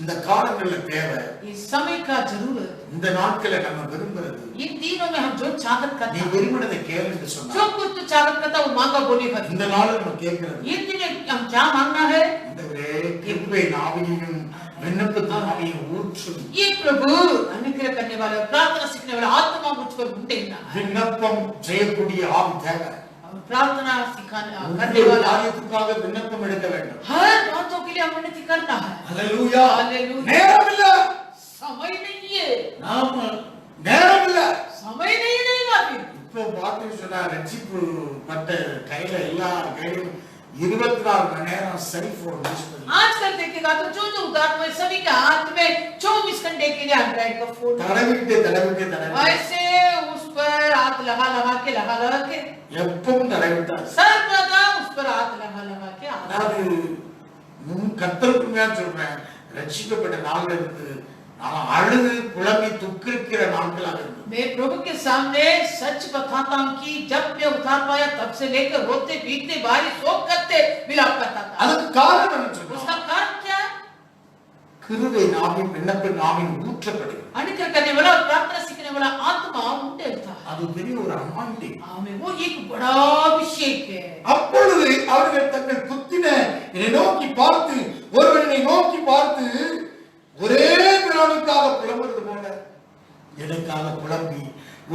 இந்த காலங்கள்ல தேவை. इस समय का जरूरत இந்த நாட்களை நம்ம விரும்புறது. इन दिनों में हम जो चाहत करते நீ हैं விரும்பினதை கேளுன்னு சொன்னா जो कुछ तो चाहत करता वो मांगा बोलेगा। இந்த நாள் நம்ம கேட்கிறது. इन दिनों हम क्या मांगना है? ஆண்டவரே கிருபை நாவியையும் விண்ணப்பத்தின் ஆவியையும் ஊற்றும். ये प्रभु अनुग्रह करने वाला प्रार्थना सीखने वाला आत्मा मुझ पर उठेगा। விண்ணப்பம் செய்யக்கூடிய ஆவி தேவை. प्रार्थना सिखाने करने ஒவ்வொரு वाला காரியத்துக்காக விண்ணப்பம் எடுக்க வேண்டும். हर बातों के लिए हमें उन्नति करना है। ஹல்லேலூயா. हालेलुया। நேரம் இல்ல. समय नहीं है। நாம நேரம் இல்ல. समय नहीं रहेगा फिर। இப்போ பாத்து சொன்னா ரட்சிப்பு பட்ட கையில எல்லா கையிலும் 24 மணி நேரம் செல்போன் யூஸ் பண்ணி आजकल देखेगा तो जो जो उदार में सभी के हाथ में 24 24 घंटे के लिए एंड्रॉइड का फोन, தடவிட்டு वैसे उस पर हाथ लगा के எப்பவும் தடவிட்டார். सर्वदा उस पर हाथ लगा के அதாவது கர்த்தருக்கு மேல் சொல்றேன், ரட்சிக்கப்பட்ட நாள்ல இருந்து நான் அழுது புலம்பி துக்கிக்கிற நாட்களாக இருந்தது. मैं प्रभु के सामने सच बताता हूँ कि जब मैं उतार पाया तब से लेकर रोते पीटते भारी शोक करते विलाप करता था। அதுக்கு காரணம் என்ன சொல்றேன்? उसका कारण क्या है? கிருபை நாவின் விண்ணப்ப நாவின் ஊற்றப்படுகிறது. अनुग्रह करने वाला और प्रार्थना सीखने वाला आत्मा उनके था। அது பெரிய ஒரு அனாயிண்டிங். हमें वो एक बड़ा अभिषेक है। அப்பொழுது அவர்கள் தங்கள் குத்தின என்னை நோக்கி பார்த்து, ஒருவனை நோக்கி பார்த்து ஒரே பிரானுக்காக புலம்புறது போல எனக்காக புலம்பி,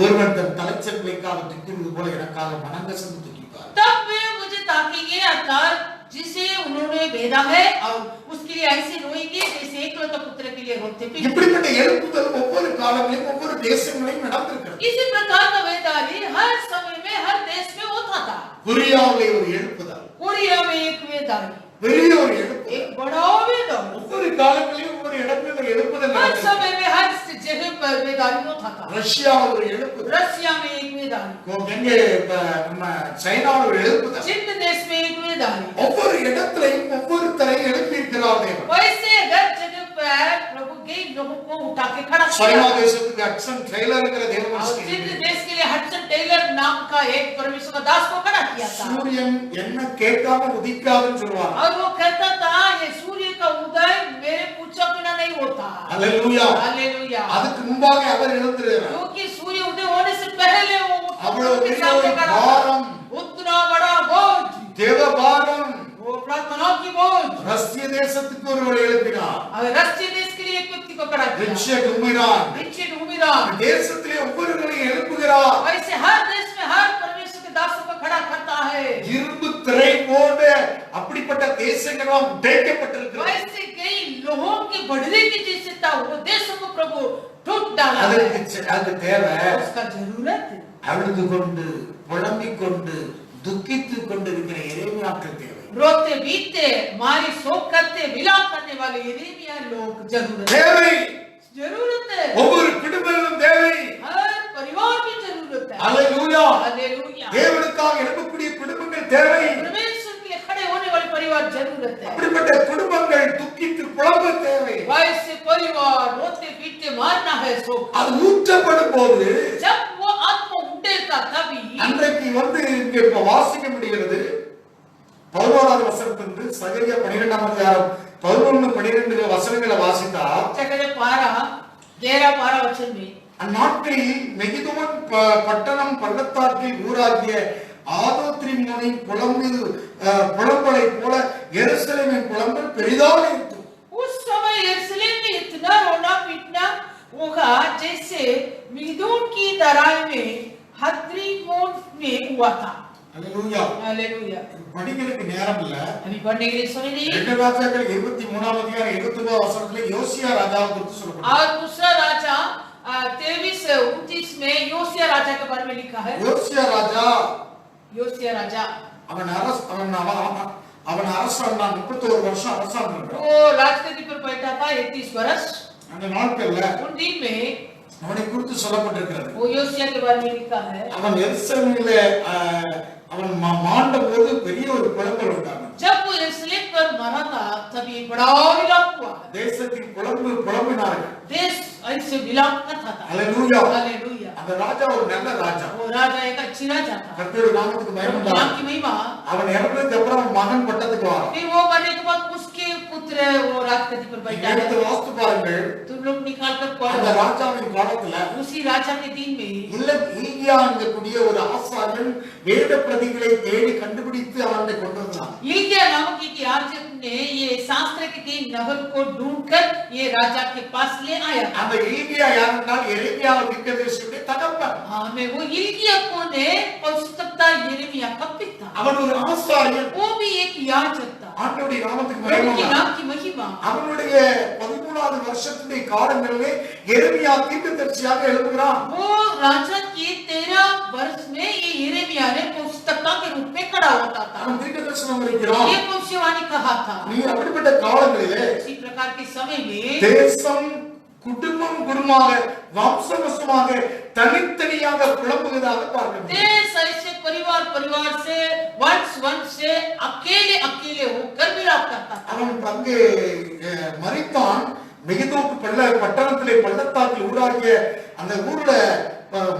ஒருவன் தன் தலைச்சற்றைக்காக துக்கிறது போல எனக்காக மனங்கசந்து துக்கிப்பார். तब वे मुझे ताकेंगे, अर्थात जिसे उन्होंने भेदा है और उसके लिए ऐसे रोएंगे जैसे एकलौता पुत्र के लिए रोते थे। இப்படிப்பட்ட எழுப்புதல் ஒவ்வொரு காலங்களிலும் ஒவ்வொரு தேசங்களிலும் நடந்திருக்கிறது. इसी प्रकार का वेदारी हर समय में हर देश में होता था। கொரியாவிலே ஒரு எழுப்புதல், कोरिया में एक वेदारी, பெரிய ஒரு எழுப்புதல். एक बड़ा वेदारी, ஒவ்வொரு காலங்களிலும் ஒவ்வொரு இடத்துல எழுப்புதல் हर நடக்கிறது. समय में हर जगह पर वेदारी होता था। ரஷ்யாவில் ஒரு எழுப்புதல், रशिया में एक वेदारी, எங்கே நம்ம சைனாவில் ஒரு எழுப்புதல். चीन देश में एक वेदारी। ஒவ்வொரு இடத்திலையும் ஒவ்வொருத்தரையும் எழுப்பி இருக்கிறார் தேவன். वैसे हर जगह पर प्रभु के लोगों को उठा के खड़ा சைனா किया। தேசத்துக்கு ஹட்சன் டெய்லர்ங்கிற और தேவமனுஷன் चीन देश के लिए हडसन टेलर नाम का एक परमेश्वर का दास को खड़ा किया था। சூரியன் என்ன கேட்காம உதிக்காதுன்னு சொல்லுவாங்க. और वो कहता था ये सूर्य का उदय मेरे पूछा बिना नहीं होता। அல்லேலூயா. हालेलुया। அதுக்கு முன்பாக அவர் எழுந்திருக்கிறார். क्योंकि सूर्य उदय होने से पहले वो அவ்வளவு उनके பெரிய सामने ஒரு खड़ा था। பாரம், उतना बड़ा बोझ, தேவ பாரம் वो प्रार्थना की बोझ। ரஷ்ய தேசத்துக்கு ஒருவர் எழுப்பினார். और रशिया देश के लिए एक व्यक्ति को खड़ा किया। ரிச்சர்ட் உமிரான் रिचर्ड हुमिरान। தேசத்திலே ஒவ்வொருவரையும் எழுப்புகிறார். वैसे हर देश में हर परमेश्वर के दासों को खड़ा करता है। இரும்பு திரை போன்ற அப்படிப்பட்ட தேசங்களாம் உடைக்கப்பட்டிருக்கிறது. वैसे कई लोगों के बढ़ने की जैसे था वो देशों को प्रभु टूट डाला है। அதுக்கு தேவை उसका जरूरत है। அழுது கொண்டு புலம்பிக் கொண்டு துக்கித்துக் கொண்டு இருக்கிற எரேமியாக்கள் தேவை. रोते बीते मारी शोक करते विलाप करने वाले यिर्मयाह लोग जरूरत है। தேவை जरूरत है। ஒவ்வொரு குடும்பமும் தேவை. हर परिवार की जरूरत है। அல்லேலூயா. हालेलुया। தேவனுக்காக எழுப்பக்கூடிய குடும்பங்கள் தேவை. परमेश्वर के लिए खड़े होने वाले परिवार जरूरत है। அப்படிப்பட்ட குடும்பங்கள் துக்கித்து புலம்ப தேவை. वैसे परिवार रोते पीटते मारना है शोक। அது ஊற்றப்படும் போது जब वो आत्मा उठेगा तभी அன்றைக்கு இங்க இப்ப வாசிக்க முடிகிறது. 11வது வசனத்திலிருந்து சகரியா 12ஆம் அதிகாரம் 11-12 வசனங்களை வாசித்தா चकरे 11-12 वचन में அந்நாட்களில் மெகிதோன் பட்டணம் பள்ளத்தாக்கில் ஊராகிய ஆதோத்ரிமோனை புலம்பலை போல எருசலேமின் புலம்பல் பெரிதாக இருக்கும். उस समय यरूशलेम में इतना रोना पीटना होगा जैसे मिदोन की तराई में हद्रीमोन में हुआ था। அல்லேலூயா. हालेलुया। படிக்கிறதுக்கு நேரம் இல்ல. अभी पढ़ने के लिए समय नहीं। 2 ராஜாக்கள் 23ஆம் அதிகாரம் 29 வசனத்துல யோசியா ராஜாவை குறித்து சொல்லப்படுது. और दूसरा राजा 23-29 में योसिया राजा के बारे में लिखा है। யோசியா ராஜா योसिया राजा அவன் அரசாண்டான் 31 வருஷம் அரசாண்டான். वो राजगद्दी पर बैठा था 31 वर्ष। அந்த நாட்கள்ல उन दिन में அவனை குறித்து சொல்லப்பட்டிருக்கிறது. वो योसिया के बारे में लिखा है। அவன் எருசலேமிலே அவன் மாண்ட போது பெரிய ஒரு புலம்பல் உண்டானது. जब वो यरूशलेम पर मरा था तभी बड़ा विलाप हुआ। தேசத்தின் புலம்பினார்கள். देश ऐसे विलाप करता था। அல்லேலூயா. हालेलुया। அந்த ராஜா ஒரு நல்ல ராஜா. वो राजा एक अच्छी राजा था। கர்த்தருடைய நாமத்துக்கு மகிமை नाम உண்டாகட்டும். की महिमा। அவன் இறந்ததுக்கு அப்புறம் அவன் மகன் பட்டத்துக்கு வரான். फिर वो मरने के बाद उसके पुत्र वो राजगद्दी पर बैठा है। எடுத்து வாஸ்து பாருங்கள். तुम लोग निकाल कर அந்த पढ़ो। ராஜாவின் காலத்துல उसी राजा के दिन में இல்ல ஈகியா என்கக்கூடிய ஒரு ஆசாரியன் வேத பிரதிகளை தேடி கண்டுபிடித்து அவனை கொண்டு வந்தான். इल्किया नामक एक याजक ने ये शास्त्र के नहर को ढूंढकर ये राजा के पास ले आया। அந்த ஈகியா யாரென்றால் எரேமியா தீர்க்கதரிசியுடைய தகப்பன். हाँ मैं वो इल्किया को ने पुस्तकता यिर्मयाह का पिता। அவன் ஒரு ஆசாரியன். वो भी एक याजक था। ஆண்டவருடைய நாமத்துக்கு प्रभु மகிமை के உண்டாகட்டும். नाम की महिमा। அவனுடைய 13வது வருஷத்துடைய காலங்களிலே எரேமியா தீர்க்கதரிசியாக எழுப்புகிறான். वो राजा के 13 वर्ष में ये यिर्मयाह ने पुस्तकता के रूप में खड़ा होता था। அவன் தீர்க்கதரிசனம் உரைக்கிறான். ये भविष्यवाणी कहा था। நீ அப்படிப்பட்ட காலங்களிலே इसी प्रकार के समय में தேசம் குடும்பம் குடும்பமாக வம்சவசமாக தனித்தனியாக புலம்புவதாக பார்க்கிறோம். देश ऐसे परिवार परिवार से वंश वंश से अकेले अकेले होकर विलाप करता था। அவன் அங்கே மரித்தான். மெகிதோக்கு பட்டணத்திலே பள்ளத்தாக்கில் ஊராகிய அந்த ஊர்ல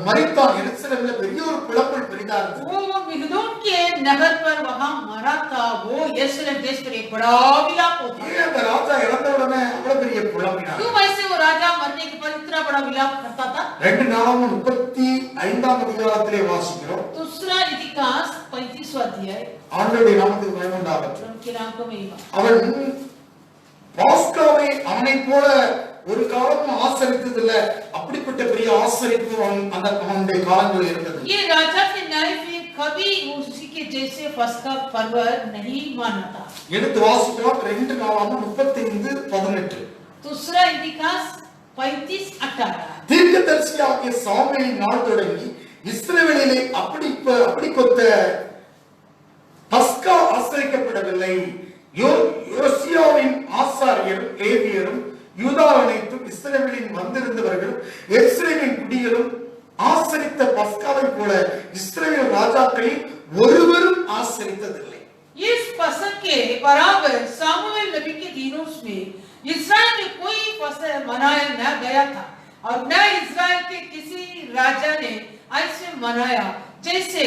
மரித்தான். எருசலேமில் பெரிய ஒரு புலம்பல் பெரிதா இருந்தது. वो मिगदोन के नगर पर वहां मरा था। वो यरूशलेम देश पर एक बड़ा विलाप होता है। அந்த ராஜா இறந்த உடனே அவ்வளவு பெரிய புலம்பினார். क्यों ऐसे वो राजा मरने के बाद इतना बड़ा विलाप करता था? 2 நாளாகமம் 35ஆம் அதிகாரத்திலே வாசிக்கிறோம். दूसरा इतिहास 35वां अध्याय। ஆண்டவருடைய நாமத்துக்கு மகிமை உண்டாகட்டும். उनके नाम को महिमा। அவன் பாஸ்காவை அவனை போல ஒரு காலமும் ஆசரித்ததில்லை. அப்படிப்பட்ட பெரிய ஆசரிப்பு அவனுடைய காலங்களில் இருந்தது. ये राजा के लाइफ में कभी उसी के जैसे फसका पर्व नहीं माना था। எடுத்து வாசிக்கிறோம். 2 நாளாகமம் 35:18. दूसरा इतिहास 35:18। தீர்க்கதரிசியாகிய சாமுவேலின் நாள் தொடங்கி இஸ்ரவேலிலே அப்படி கொத்த பஸ்கா ஆசரிக்கப்படவில்லை. யோசியாவின் ஆசாரியரும் லேவியரும் யூதா அனைத்தும் இஸ்ரவேலில் வந்திருந்தவர்கள் எருசலேமின் குடிகளும் ஆசரித்த பஸ்காவை போல இஸ்ரவேல் ராஜாக்களில் ஒருவரும் ஆசரித்ததில்லை. इस फसह के बराबर सामुएल नबी के दिनों में इस्राएल में कोई फसह मनाया न गया था और न इस्राएल के किसी राजा ने ऐसे मनाया जैसे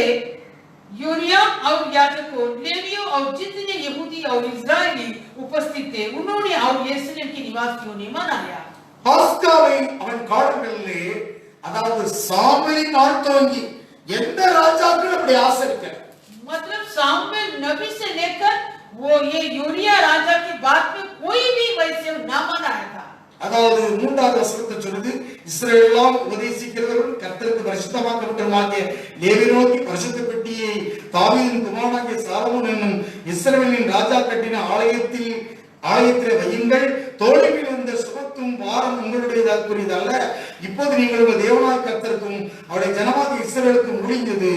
यूरियम और याजकों, लेवियों और जितने यहूदी और इस्राएली उपस्थित थे उन्होंने और यरूशलेम के निवासियों ने मनाया। பாஸ்காவை அவன் காலங்களிலே, அதாவது சாமுவேலின் நாள் துவங்கி எந்த ராஜாக்கள் அப்படி ஆசரிக்கல. मतलब सामुएल नबी से लेकर वो ये यूरिया राजा के बाद में कोई भी वैसे न मनाया था। அதாவது 3வது வசனத்தை சொல்லுது, இஸ்ரவேல் எல்லாம் உபதேசிக்கிறவரும் கர்த்தருக்கு பரிசுத்தமாக்கப்பட்டவருமாகிய லேவி நோக்கி பரிசுத்த பெட்டியை தாவீதின் குமாரனாகிய சாலமோன் என்னும் இஸ்ரவேலின் ராஜா கட்டின ஆலயத்திலே வையுங்கள். தோளில் இருந்த சுமத்தும் பாரம் உங்களுடையதற்குரியதல்ல. இப்போது நீங்கள் உங்கள் தேவனாகிய கர்த்தருக்கும் அவருடைய ஜனமாகிய இஸ்ரவேலுக்கும் முடிந்தது.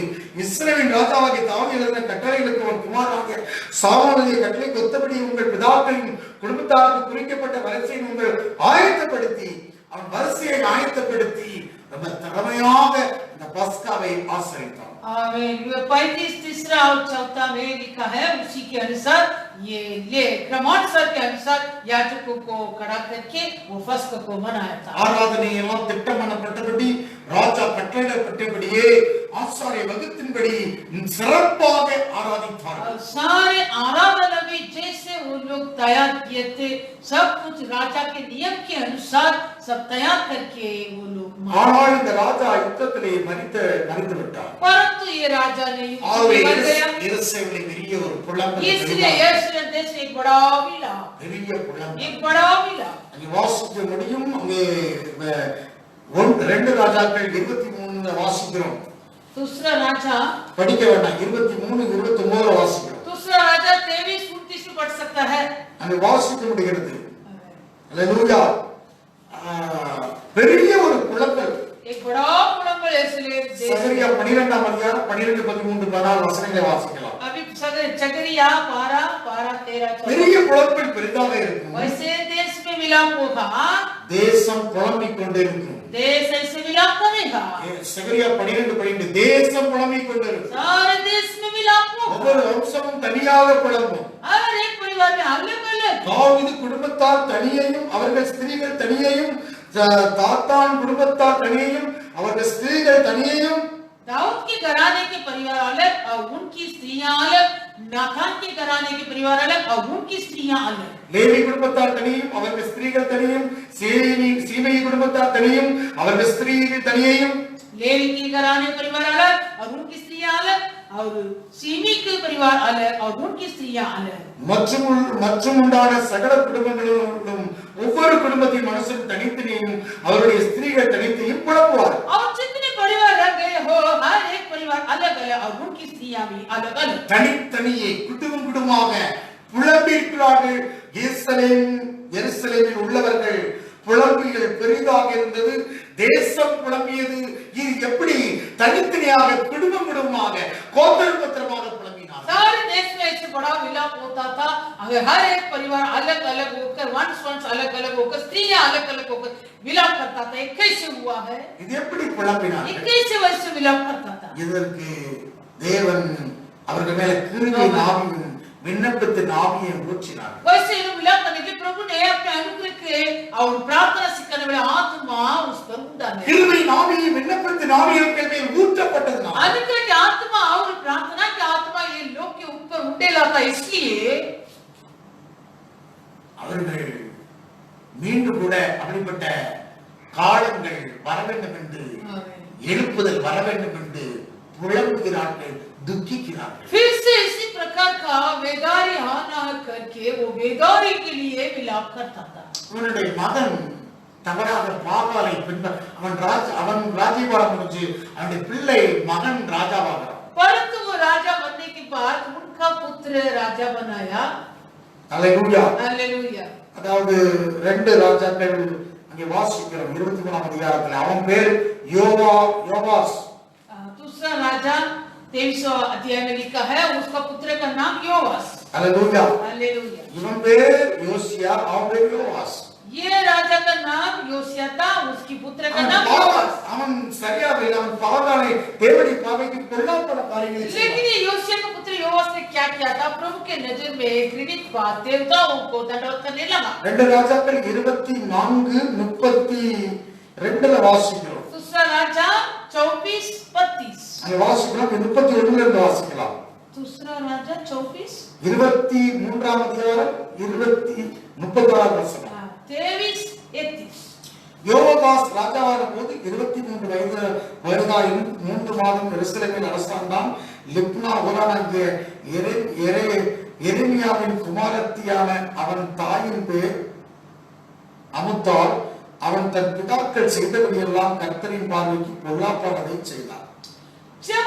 இஸ்ரவேலின் ராஜாவாகிய தாவீது எழுதின கட்டளைகளுக்கு அவன் குமாரனாகிய சாலமோனுடைய கட்டளைக்கு ஒத்தபடி உங்கள் பிதாக்களின் குடும்பத்தாருக்கு குறிக்கப்பட்ட வரிசையை உங்கள் ஆயத்தப்படுத்தி அவன் வரிசையை ஆயத்தப்படுத்தி ரொம்ப திறமையாக இந்த பஸ்காவை ஆசரித்தான். आमीन। 35 तीसरा और चौथा में लिखा है उसी के अनुसार ये ले क्रमानुसार के अनुसार याजकों को खड़ा करके वो फसह को मनाया था। ஆராதனை எல்லாம் திட்டம் பண்ணப்பட்டபடி ராஜா கட்டளையிடப்பட்டபடியே ஆசாரிய வகுப்பின்படி சிறப்பாக ஆராதித்தார்கள். सारे आराधना भी जैसे वो लोग तैयार किए थे सब कुछ राजा के नियम के अनुसार सब तैयार करके वो लोग ஆனால் இந்த ராஜா யுத்தத்திலே மரித்து விட்டார். परंतु ये राजा ने मर गया। எருசலேமிலே பெரிய ஒரு புலம்பல், इसलिए यरूशलेम देश में एक बड़ा विलाप, பெரிய புலம்பல் एक बड़ा विलाप। அங்கே வாசிக்க முடியும். அங்கே 2 ராஜாக்கள் 23 வாசிக்கிறோம். दूसरा राजा படிக்க வேண்டாம். 23-29 வாசிக்கிறோம். दूसरा राजा 23-29 पढ़ सकता है। அங்கே வாசிக்க முடிகிறது. அல்லேலூயா. பெரிய ஒரு புலம்பல். एक बड़ा पुलंबल यरूशलेम देश। சகரியா 12ஆம் அதிகாரம் 12-13 வசனங்களை வாசிக்கலாம். अभी जकरिया 12-13 பெரிய புலம்பல் பெரிதாக இருக்கும். वैसे देश में विलाप होगा। தேசம் புலம்பிக் கொண்டிருக்கும். देश ऐसे विलाप करेगा। சகரியா 12:12 தேசம் புலம்பிக் கொண்டிருக்கும். सारे देश में विलाप होगा। ஒவ்வொரு வம்சமும் தனியாக புலம்பும். हर एक परिवार में अलग-अलग। தாவீது குடும்பத்தார் தனியையும் அவர்கள் ஸ்திரீகள் தனியையும், தாத்தான் குடும்பத்தார் தனியையும் அவர்கள் ஸ்திரீகள் தனியையும், दाऊद के घराने के परिवार अलग और उनकी स्त्रियां अलग, नाथान के घराने के परिवार अलग और उनकी स्त्रियां अलग, லேவி குடும்பத்தார் தனியும் அவர்கள் ஸ்திரீகள் தனியும், சீமேயி குடும்பத்தார் தனியும் அவர்கள் ஸ்திரீகள் தனியையும், लेवी के घराने परिवार अलग और उनकी स्त्रियां अलग और सीमी के परिवार अलग और उनकी स्त्रियां अलग, மற்றும் உண்டான சகல குடும்பங்களும் ஒவ்வொரு குடும்பத்தின் மனுஷன் தனித்தனியும் அவருடைய ஸ்திரீகள் தனித்தையும் புலம்புவார். और जितने परिवार रह गए हो हर एक परिवार अलग अलग और उनकी स्त्रियां भी अलग अलग தனித்தனியே குடும்பமாக புலம்பியிருக்கிறார்கள். எருசலேமில் உள்ளவர்கள் புலம்பிகள் பெரிதாக இருந்தது. தேசம் புலம்பியது. இது எப்படி தனித்தனியாக குடும்பமாக கோத்திரமாக புலம்பினார். सारे देश में ऐसे बड़ा विलाप होता था। अगर हर एक परिवार अलग अलग होकर वंश अलग अलग होकर स्त्रियां अलग अलग होकर विलाप करता था। 21 हुआ है, இது எப்படி புலம்பினார்கள்? 21 वर्ष से विलाप करता था। இதற்கு தேவன் அவர்கள் மேல கிருபையின் ஆவியும் விண்ணப்பத்தின் ஆவியை ஊற்றினார். वैसे ये विलाप करने के प्रभु ने अपने अनुग्रह के और प्रार्थना सिखाने वाले आत्मा उस पर डाले। கிருபையின் ஆவியும் விண்ணப்பத்தின் ஆவியும் அவர்கள் மேல் ஊற்றப்பட்டதுனால अनुग्रह की आत्मा और प्रार्थना की आत्मा ये लोग के ऊपर उड़ेला था, इसलिए அவர்கள் மீண்டும் கூட அப்படிப்பட்ட காலங்கள் வர வேண்டும் என்று எழுப்புதல் வர வேண்டும் என்று புலம்புகிறார்கள், துக்கிக்கிறார்கள். फिर से इसी प्रकार का वेदारी आना करके वो वेदारी के लिए विलाप करता था। அவனுடைய மகன் தவறாக பாகாலை அவன் ராஜ்யபாரம் முடிஞ்சு அவனுடைய பிள்ளை மகன் ராஜாவாகிறான். परंतु वो राजा बनने के बाद उनका पुत्र राजा बनाया। அல்லேலூயா. हालेलुया। அதாவது 2 ராஜாக்கள் அங்கே வாசிக்கிறோம் 23ஆம் அதிகாரத்தில். அவன் பேர் யோவாஸ். दूसरा राजा 23वां अध्याय में लिखा है, उसका पुत्र का नाम योवास। அல்லேலூயா. हालेलुया। இவன் பேர் யோசியா, அவன் பேர் யோவாஸ். ये राजा का नाम योसिया था, उसकी पुत्र का नाम योवास। அவன் சரியாக அவன் பாகாலை தேவனுடைய பார்வைக்கு பொல்லாப்பான காரியங்களை செய்தான். लेकिन ये योसिया का पुत्र योवास ने क्या किया था? प्रभु के नजर में घृणित बात, देवताओं को दंडवत करने लगा। 2 ராஜாக்கள் 24:32ல வாசிக்கிறோம். दूसरा राजा 24:32। அங்க வாசிக்கலாம் 31ல இருந்து வாசிக்கலாம். दूसरा राजा 24 23ஆம் அதிகாரம் 36 வசனம். 23:31। யோவாஸ் ராஜாவான போது 23 வயதாயும் 3 மாதம் எருசலேமில் அரசாண்டான். லிப்னா ஊரானாகிய எரேமியாவின் குமாரத்தியான அவன் தாயின் பேர் அமுத்தாள். அவன் தன் பிதாக்கள் செய்தபடியெல்லாம் கர்த்தரின் பார்வைக்கு பொல்லாப்பானதை செய்தான். जब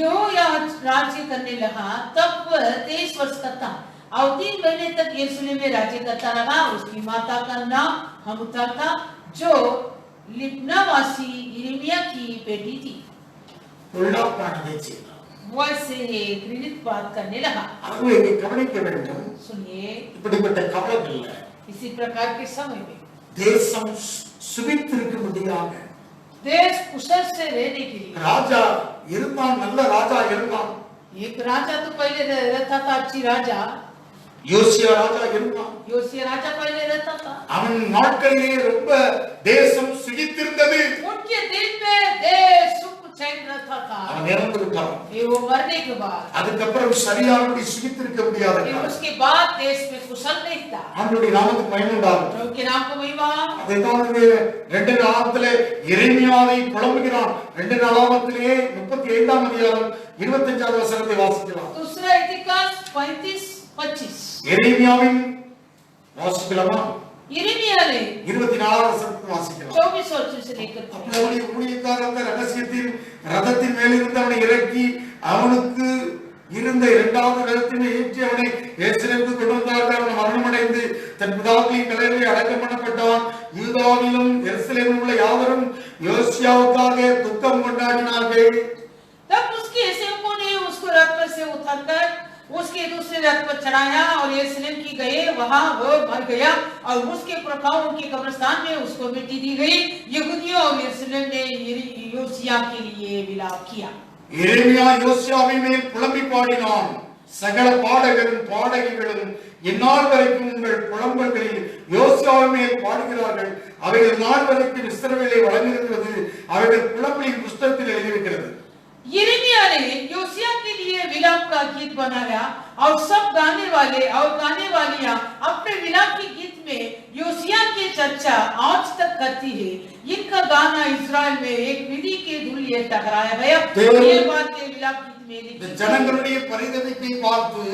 योआश राज्य करने लगा तब वह 23 वर्ष का था और 3 महीने तक यरूशलेम में राज्य करता रहा। उसकी माता का नाम हमुता था, जो लिब्नावासी यिर्मयाह की बेटी थी। பொல்லாப்பானதை செய்தான். वैसे घृणित बात करने लगा। ஆகவே இங்கே கவனிக்க வேண்டும், सुनिए, இப்படிப்பட்ட கவலைகள்ல इसी प्रकार के समय में தேசம் சுபித்திருக்கும்படியாக देश कुशल से रहने के लिए ராஜா இருந்தான், நல்ல ராஜா இருந்தான். एक राजा तो पहले रहता था, अच्छी राजा யோசியா ராஜா இருந்தான். योसिया राजा पहले रहता था। அவன் நாட்களிலே ரொம்ப தேசம் சுகித்திருந்தது. उनके दिन में देश सुख चैन रहता था। அவன் இறந்து விட்டான். ये वो मरने के बाद, அதுக்கப்புறம் சரியானபடி சுகித்திருக்க முடியாத उसके बाद देश में कुशल नहीं था। ஆண்டவருடைய நாமத்துக்கு மகிமை உண்டாகட்டும். प्रभु के नाम को महिमा। அதுதான் 2 நாளாகத்திலே எரேமியாவை புலம்புகிறான். 2 நாளாகத்திலே 35ஆம் அதிகாரம் 25வது வசனத்தை வாசிக்கலாம். दूसरा इतिहास 35-25। எரேமியாவின் வாசிக்கலாமா? यिर्मयाह ने 24வது வசனத்தை வாசிக்கலாம். 24 वर्ष से लेकर அவனுடைய ஊழியக்காரர் அந்த ரகசியத்தின் ரதத்தின் மேல் இருந்தவனை இறக்கி அவனுக்கு இருந்த 2வது ரதத்தினை ஏற்றி அவனை எருசலேமுக்கு கொண்டு வந்தார்கள். அவன் மரணமடைந்து தன் பிதாக்களின் கல்லறையிலே அடக்கம் பண்ணப்பட்டான். யூதாவிலும் எருசலேமிலும் உள்ள யாவரும் யோசியாவுக்காக துக்கம் கொண்டாடினார்கள். तब उसके सेवकों ने उसको रथ पर से उतारकर उसके दूसरे रथ पर चढ़ाया और यरूशलेम की गए। वहां वो मर गया और उसके पुरखाओं के कब्रिस्तान में उसको मिट्टी दी गई। यहूदियों और यरूशलेम ने योसिया के लिए विलाप किया। எரேமியா யோசியாவின் மேல் புலம்பி பாடினான். சகல பாடகரும் பாடகிகளும் இந்நாள் வரைக்கும் உங்கள் புலம்பல்களில் யோசியாவின் மேல் பாடுகிறார்கள். அவைகள் நாள் வரைக்கும் இஸ்ரவேலை வழங்குகிறது. அவைகள் புலம்பலின் புஸ்தகத்தில் எழுதியிருக்கிறது. यिर्मयाह ने योसिया के लिए विलाप का गीत बनाया और सब गाने वाले और गाने वालियां अपने विलाप के गीत में योसिया की चर्चा आज तक करती है। इनका गाना इस्राएल में एक विधि के तुल्य टकराया गया। ये बात के विलाप गीत में लिखी है। ஜனங்களுடைய பரிதவிப்பை பார்த்து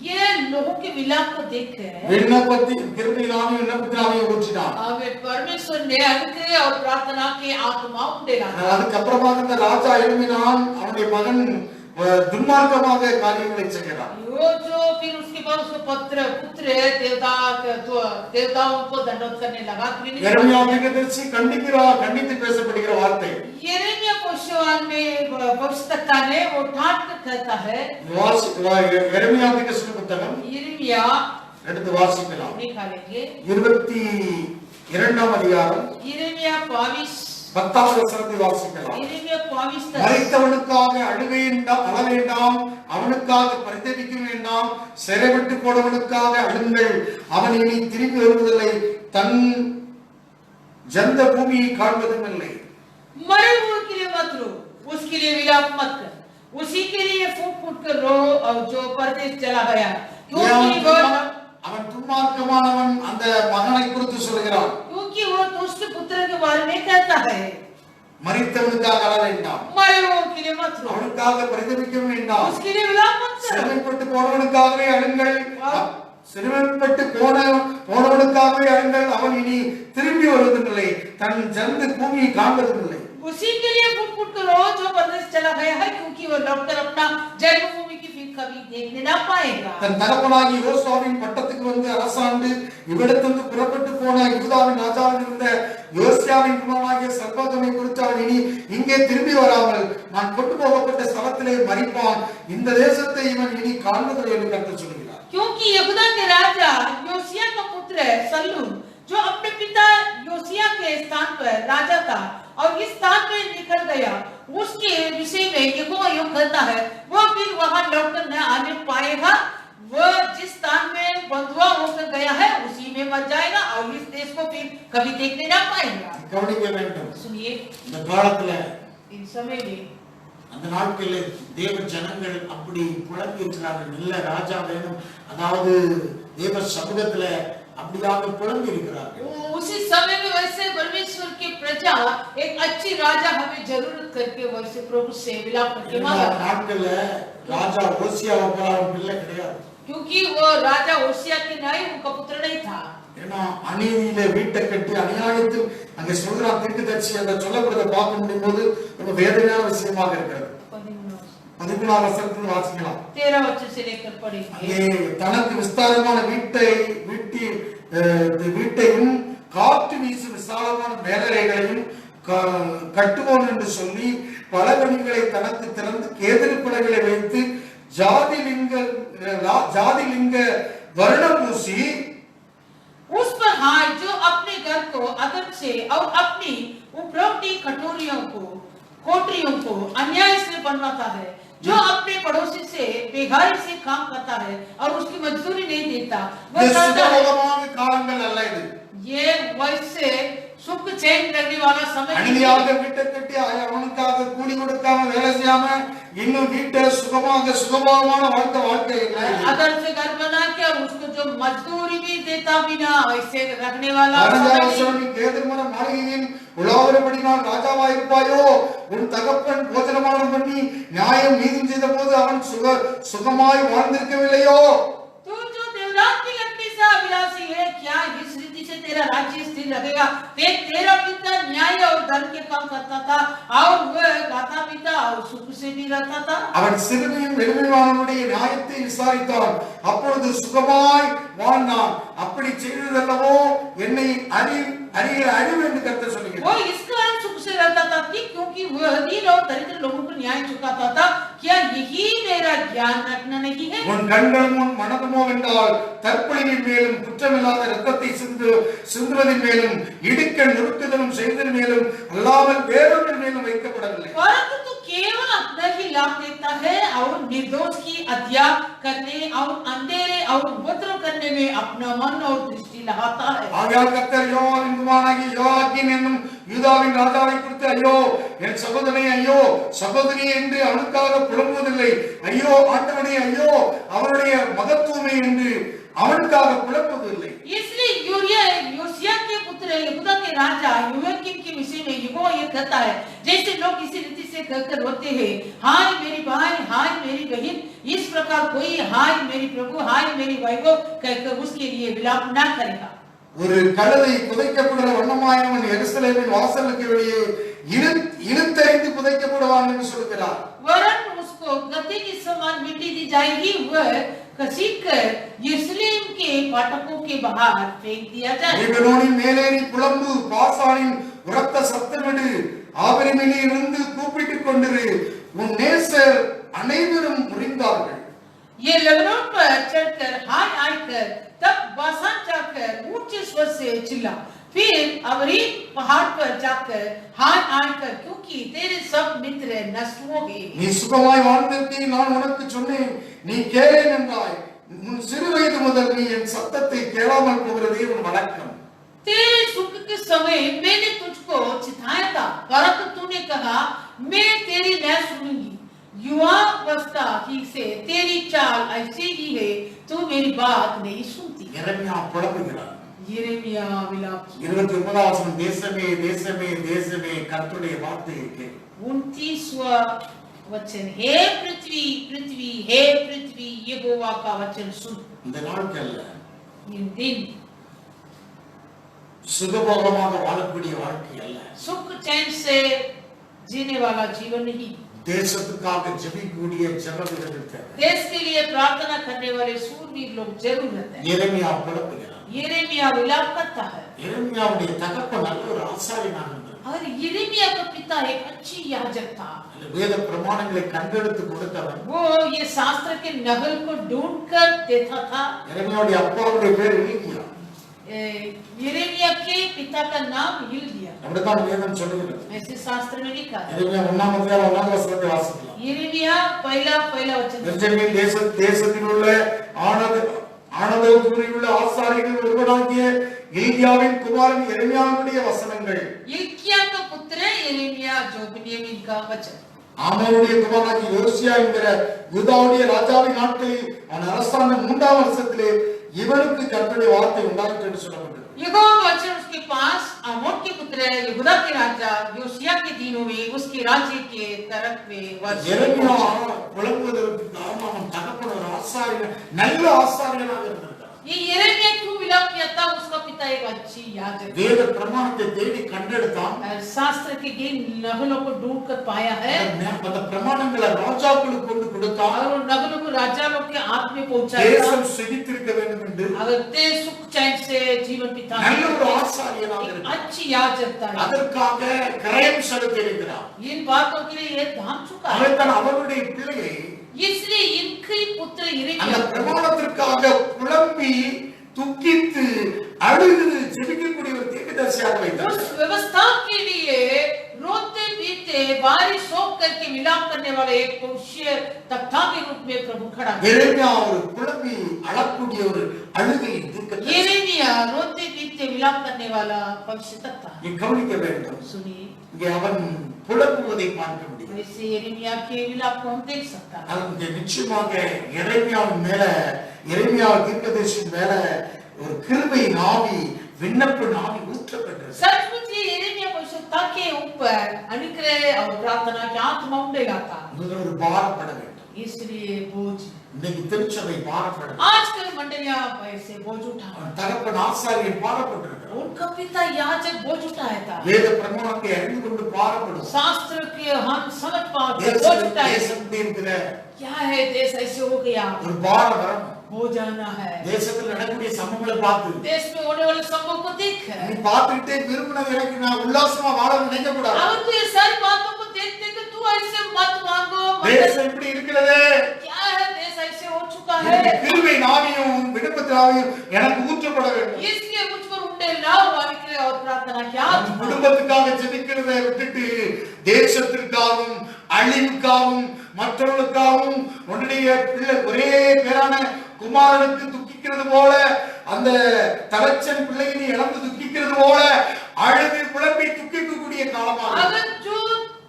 ये लोगों के विलाप को देखकर விண்ணப்பத்தின் கிருபையினாலே விண்ணப்பத்தினாலே ஊற்றினான். वे परमेश्वर ने अनुग्रह और प्रार्थना के आत्मा उंडेला। அதுக்கப்புறமா இந்த ராஜா எழும்பினான். அவனுடைய மகன் துன்மார்க்கமாக காரியங்களை செய்கிறான். वो जो फिर उसके बाद उसका पुत्र देवताओं को दंडवत करने लगा। எரேமியா தீர்க்கதரிசி கண்டித்து பேசப்படுகிற வார்த்தை. यिर्मयाह भविष्यवाण में भविष्यवक्ता ने वो ठाट कर कहता है। எரேமியா தீர்க்கதரிசி புத்தகம் यिर्मयाह எடுத்து வாசிக்கலாம். निकालेंगे 24 இரண்டாம் அதிகாரம் यिर्मयाह 22 10வது வசனத்தை வாசிக்கலாம். यिर्मयाह 22 மரித்தவனுக்காக அழ வேண்டாம், அவனுக்காக பரிதபிக்க வேண்டாம், சிறைவிட்டு போனவனுக்காக அழுங்கள், அவன் இனி திரும்பி வருவதில்லை, தன் ஜந்த பூமியை காண்பதும் இல்லை. मरे हुए के लिए मत रो, उसके लिए विलाप मत कर, उसी के लिए फूट फूट कर रो और जो परदेश चला गया, क्योंकि वो அவன் துன்மார்க்கமானவன் அந்த மகனை குறித்து சொல்கிறான். क्योंकि वो दुष्ट पुत्र के बारे में कहता है. மரித்தவனுக்காக அழ வேண்டாம், मरे हुए के लिए मत रो, அவனுக்காக பரிதபிக்க வேண்டாம், उसके लिए विलाप मत कर, சிறைப்பட்டு போனவனுக்காகவே அழுங்கள், சிறுமைப்பட்டு போனவனுக்காகவே அழுங்கள், அவன் இனி திரும்பி வருவதில்லை, தன் ஜந்த பூமியை காண்பதில்லை. उसी के लिए फूट फूट कर रो जो परदेश चला गया है, क्योंकि वो लौटकर अपना जन्मभूमि की फिर कभी देखने ना पाएगा. தன் தகப்பனாகிய யோசுவாவின் பட்டத்துக்கு வந்து அரசாண்டு இவ்விடத்திலிருந்து புறப்பட்டு போன யூதாவின் ராஜாவாக இருந்த யோசியாவின் குமாரனாகிய சல்பாகமை குறித்து அவன் இனி இங்கே திரும்பி வராமல் நான் கொண்டு போகப்பட்ட ஸ்தலத்திலே மரிப்பான், இந்த தேசத்தை இவன் இனி காண்பதில்லை என்று கர்த்தர் சொல்கிறார். क्योंकि यहूदा के राजा योसिया का पुत्र सल्लूम जो अपने पिता योसिया के स्थान पर राजा था और इस स्थान में निकल गया, उसके विषय में यहोवा यूं कहता है, वो फिर वहां लौटकर न आने पाएगा, वो जिस स्थान में बंधुआ होकर गया है उसी में मर जाएगा और इस देश को फिर कभी देखने ना पाएगा. கவனிக்க வேண்டும். सुनिए, இந்த காலத்துல इन समय में அந்த நாட்களில் தேவ ஜனங்கள் அப்படி புலம்பி இருக்கிறார்கள், நல்ல ராஜா வேணும், அதாவது தேவ சமூகத்துல அப்படியாக புலம்பி இருக்கிறார்கள். उसी समय में वैसे परमेश्वर की प्रजा एक अच्छी राजा हमें जरूरत करके वैसे प्रभु से विलाप करके मांगा. நாட்கள்ல ராஜா ஓசியாவை போல அவன் பிள்ளை கிடையாது. क्योंकि वो राजा ओसिया के नहीं, उनका पुत्र नहीं था. ஏன்னா அநீதியில வீட்டை கட்டி அநியாயத்தில் அங்க சொல்றான் தீர்க்கதரிசி அந்த சொல்லப்படுறதை பார்க்க முடியும் போது ரொம்ப வேதனையான விஷயமாக இருக்கிறது. 13 வசனத்தில் வாசிக்கலாம். 13 वचन से लेकर पढ़ेंगे. அங்கே தனக்கு விஸ்தாரமான வீட்டையும் காற்று வீசும் விசாலமான மேலறைகளையும் கட்டுவோம் என்று சொல்லி பலகணிகளை தனக்கு திறந்து கேதரி பலகைகளை வைத்து ஜாதிலிங்க वर्णन पूसी उस पर हाय जो अपने घर को अदब से और अपनी उपरोक्ति कोठरियों को अन्याय से बनवाता है, जो अपने पड़ोसी से बेगारी से काम करता है और उसकी मजदूरी नहीं देता, वो कहता है ये वैसे सुख चैन करने वाला समय அநிதியாக வீட்டை கட்டி அவனுக்காக கூலி கொடுக்காம வேலை செய்யாம இன்னும் வீட்டை சுகமான வாழ்க்கை இல்லை. अगर से घर बना के और उसको जो मजदूरी भी देता बिना ऐसे रखने वाला கேதர்மன மாளிகையின் உலாவரப்படினால் ராஜாவா இருப்பாயோ, உன் தகப்பன் போஜனமானம் பண்ணி நியாயம் நீதி செய்த போது அவன் சுகமாய் வாழ்ந்திருக்கவில்லையோ. तू जो देवरात की लकड़ी से अभिलाषी है, क्या इस रीति से तेरा राज्य स्थिर रहेगा? तेरा पिता न्याय और धर्म के काम करता था और वह गाता पिता और सुख से भी रहता था. அவன் சிறுமையும் எளிமையானவனுடைய நியாயத்தை விசாரித்தான், அப்பொழுது சுகமாய் வாழ்ந்தான். அப்படி செய்ததல்லவோ என்னை அறிவு என்று கர்த்தர் சொல்கிறார். वो इस कारण सुख से रहता था क्योंकि वह दीन और दरिद्र लोगों को न्याय चुकाता था. क्या यही मेरा ज्ञान रखना नहीं है? உன் கண்களும் உன் மனதுமோ என்றால் தற்பொழிவின் மேலும் குற்றமில்லாத இரத்தத்தை சிந்துவதின் மேலும் இடுக்க நொறுக்குதலும் செய்ததின் மேலும் அல்லாமல் வேறொன்றின் மேலும் வைக்கப்படவில்லை. परंतु तू केवल अपना ही लाभ देखता है और निर्दोष की हत्या करने और अंधेरे और उपद्रव करने में अपना मन और दृष्टि लगाता है. ஆகையால் கர்த்தர் யோவாவின் குமாரனாகிய யோவாக்கின் என்னும் யூதாவின் ராஜாவை குறித்து ஐயோ என் சகோதரனே, ஐயோ சகோதரி என்று அவனுக்காக புலம்புவதில்லை, ஐயோ ஆண்டவனே, ஐயோ அவனுடைய மகத்துவமே என்று அவனுக்காக புலம்புவதில்லை. इसलिए योसिया के पुत्र यहूदा के राजा योआकीम के विषय में यहोवा ये कहता है, जैसे लोग इसी रीति से कहकर रोते हैं, हाय मेरी बहन, हाय मेरी बहन, इस प्रकार कोई हाय मेरी प्रभु, हाय मेरी वैभव कहकर उसके लिए विलाप ना करेगा. ஒரு கழுதை புதைக்கப்படுற வண்ணமாயவன் எருசலேமின் வாசலுக்கு வெளியே இழுத்தறிந்து புதைக்கப்படுவான் என்று சொல்கிறார். वरन उसको गद्दे के समान मिट्टी दी जाएगी, वह घसीटकर यरूशलेम के फाटकों के बाहर फेंक दिया जाएगा. லீபனோனின் மேலே நீ புலம்பு, பாசானின் உரத்த சத்தமிடு, ஆபிரமிலே இருந்து கூப்பிட்டுக் கொண்டிரு, உன் நேசர் அனைவரும் முறிந்தார்கள். ये लेबनोन पर चढ़कर हाय हाय कर, तब बासान जाकर ऊंचे स्वर से चिल्ला, फिर अमरीक पहाड़ पर जाकर हार आकर क्योंकि तेरे सब मित्र नष्ट हो गए நீ சுகமாய் வாழ்ந்திருக்கீ, நான் உனக்கு சொன்னேன், நீ கேளேன் என்றாய். உன் சிறு வயது முதல் நீ என் சத்தத்தை கேளாமல் போகிறதே உன் வழக்கம். तेरे सुख के समय मैंने तुझको चिताया था, परंतु तूने कहा मैं तेरी न सुनूंगी. युवावस्था ही से तेरी चाल ऐसी ही है, तू मेरी बात नहीं सुनती. எரேமியா புலம்புகிறார். यिर्मयाह विलाप 29வது வசனம், தேசமே தேசமே தேசமே கர்த்தருடைய வார்த்தையை கேள். 29वां वचन, हे पृथ्वी पृथ्वी हे पृथ्वी यहोवा का वचन सुन. இந்த நாட்கள்ல इन दिन சுகபோகமாக வாழக்கூடிய வாழ்க்கை அல்ல. सुख चैन से जीने वाला जीवन नहीं. தேசத்துக்காக ஜெபிக்கக்கூடிய ஜெபவீரர்கள் தேவை. देश के लिए प्रार्थना करने वाले सूरवीर लोग जरूर रहते हैं. எரேமியா புலம்புகிறார். यिर्मयाह विलाप करता है. எரேமியாவுடைய தகப்பன் நல்ல ஒரு ஆசாரியனாக இருந்தார். और यिर्मयाह का पिता एक अच्छी याजक था. வேத பிரமாணங்களை கண்டெடுத்து கொடுத்தவன். वो ये शास्त्र के नकल को ढूंढ कर देता था. எரேமியாவுடைய அப்பாவுடைய பேர் எலியா. यिर्मयाह के पिता का नाम हिल्किया. அப்படிதான் வேதம் சொல்லுகிறது. ऐसे शास्त्र में लिखा है. எரேமியா 1வது வசனத்தை வாசிக்கலாம். यिर्मयाह पहला वचन. பென்யமீன் தேசத்தில் உள்ள ஆனதோத்துள்ள ஆசாரியர்கள் ஒருவனாகிய எலியாவின் குமாரன் எரேமியாவுடைய வசனங்கள். हिल्किया का पुत्र यिर्मयाह जो बिन्यामीन का वचन. ஆமோனுடைய குமாரனாகிய யோசியா என்கிற யூதாவுடைய ராஜாவின் நாட்களில் அவன் அரசாண்ட 3ஆம் வருஷத்திலே இவனுக்கு கர்த்தருடைய வார்த்தை உண்டாயிற்று என்று சொல்லப்பட்டது. यहोवा का वचन उसके पास आमोन के पुत्र यहूदा के राजा योशिया के दिनों में उसके राज्य के तरफ में वर्ष. எரேமியா புலம்புவதற்கு காரணம் அவன் தகப்பன் ஒரு ஆசாரியன், நல்ல ஆசாரியனாக இருந்தார். ये यिर्मयाह क्यों विलाप किया था? उसका पिता एक अच्छी याजक. வேத பிரமாணத்தை தேடி கண்டெடுத்தான். शास्त्र के इन नगलों को ढूंढ कर पाया है. அந்த பிரமாணங்களை ராஜாக்களுக்கு கொண்டு கொடுத்தான். और नगलों को राजा लोग के हाथ में पहुंचाया. தேசம் செழித்திருக்க வேண்டும் என்று अगर ते सुख चैन से जीवन बिता நல்ல ஒரு ஆசாரியனாக இருந்தார். अच्छी याजक था. அதற்காக கிரயம் செலுத்தியிருக்கிறார். इन बातों के लिए ये दान चुका है. அவன் தான் அவனுடைய பிள்ளையை इसलिए इनके पुत्र அந்த यिर्मयाह பிரமாணத்திற்காக புலம்பி துக்கித்து அழுது ஜெபிக்கக்கூடிய ஒரு தீர்க்கதரிசியாக வைத்தார். उस व्यवस्था के लिए रोते पीते बारिश सोख करके विलाप करने वाला एक मनुष्य तख्ता के रूप में प्रभु खड़ा है. எரேமியா ஒரு புலம்பி அழக்கூடிய ஒரு அழுகை தீர்க்கதரிசி. यिर्मयाह रोते पीते विलाप करने वाला भविष्य तख्ता है. நீ கவனிக்க வேண்டும். सुनिए, இங்கே அவன் புலம்புவதை பார்க்க முடியும். वैसे यिर्मयाह के विलाप को हम देख सकते हैं. அது நிச்சயமாக எரேமியா தீர்க்கதரிசியின் மேல ஒரு கிருபையின் ஆவி, விண்ணப்பின் ஆவி ஊற்றப்பட்டது. सचमुच ये यिर्मयाह परिशुद्धता के ऊपर अनुग्रह और प्रार्थना की आत्मा उमड़ेगा था. நீங்கள் ஒரு பாரப்பட வேண்டும். इसलिए बोझ, இன்னைக்கு திருச்சபை பாரப்படும். आजकल मंडलियां ऐसे बोझ उठा, தகப்பன் ஆசாரியன் பாரப்பட்டிருக்கிறார். उनका पिता याजक बोझ उठाया था. வேத பிரமாணத்தை அறிந்து கொண்டு பாரப்படும். शास्त्र के हम समझ पाते बोझ उठाए. தேசத்தில் இருக்கிற क्या है देश ऐसे हो गया, ஒரு பாரம் வரணும். बोझ आना है. தேசத்தில் நடக்கக்கூடிய சம்பவங்களை பார்த்து देश में होने वाले संभव को देख நீ பார்த்துக்கிட்டே விரும்பினது எனக்கு நான் உல்லாசமா வாழ நினைக்க கூடாது. अगर तू ये सारी बातों को देखते कि तू ऐसे मत मांगो. தேசம் இப்படி இருக்கிறது, क्या है देश ऐसे हो चुका है, கிருபை ஆவியும் விண்ணப்பத்தின் ஆவியும் எனக்கு ஊற்றப்பட வேண்டும். इसलिए मुझ पर उंडे लाओ अनुग्रह और प्रार्थना की நம் आत्मा. குடும்பத்துக்காக ஜெபிக்கிறதை விட்டுட்டு தேசத்திற்காகவும் அழிவுக்காகவும் மற்றவர்களுக்காகவும் உன்னுடைய பிள்ளை ஒரே பேரான குமாரனுக்கு துக்கிக்கிறது போல, அந்த தலைச்சன் பிள்ளையை நீ இழந்து துக்கிக்கிறது போல அழுது புலம்பி துக்கிக்கக்கூடிய காலமாக अगर जो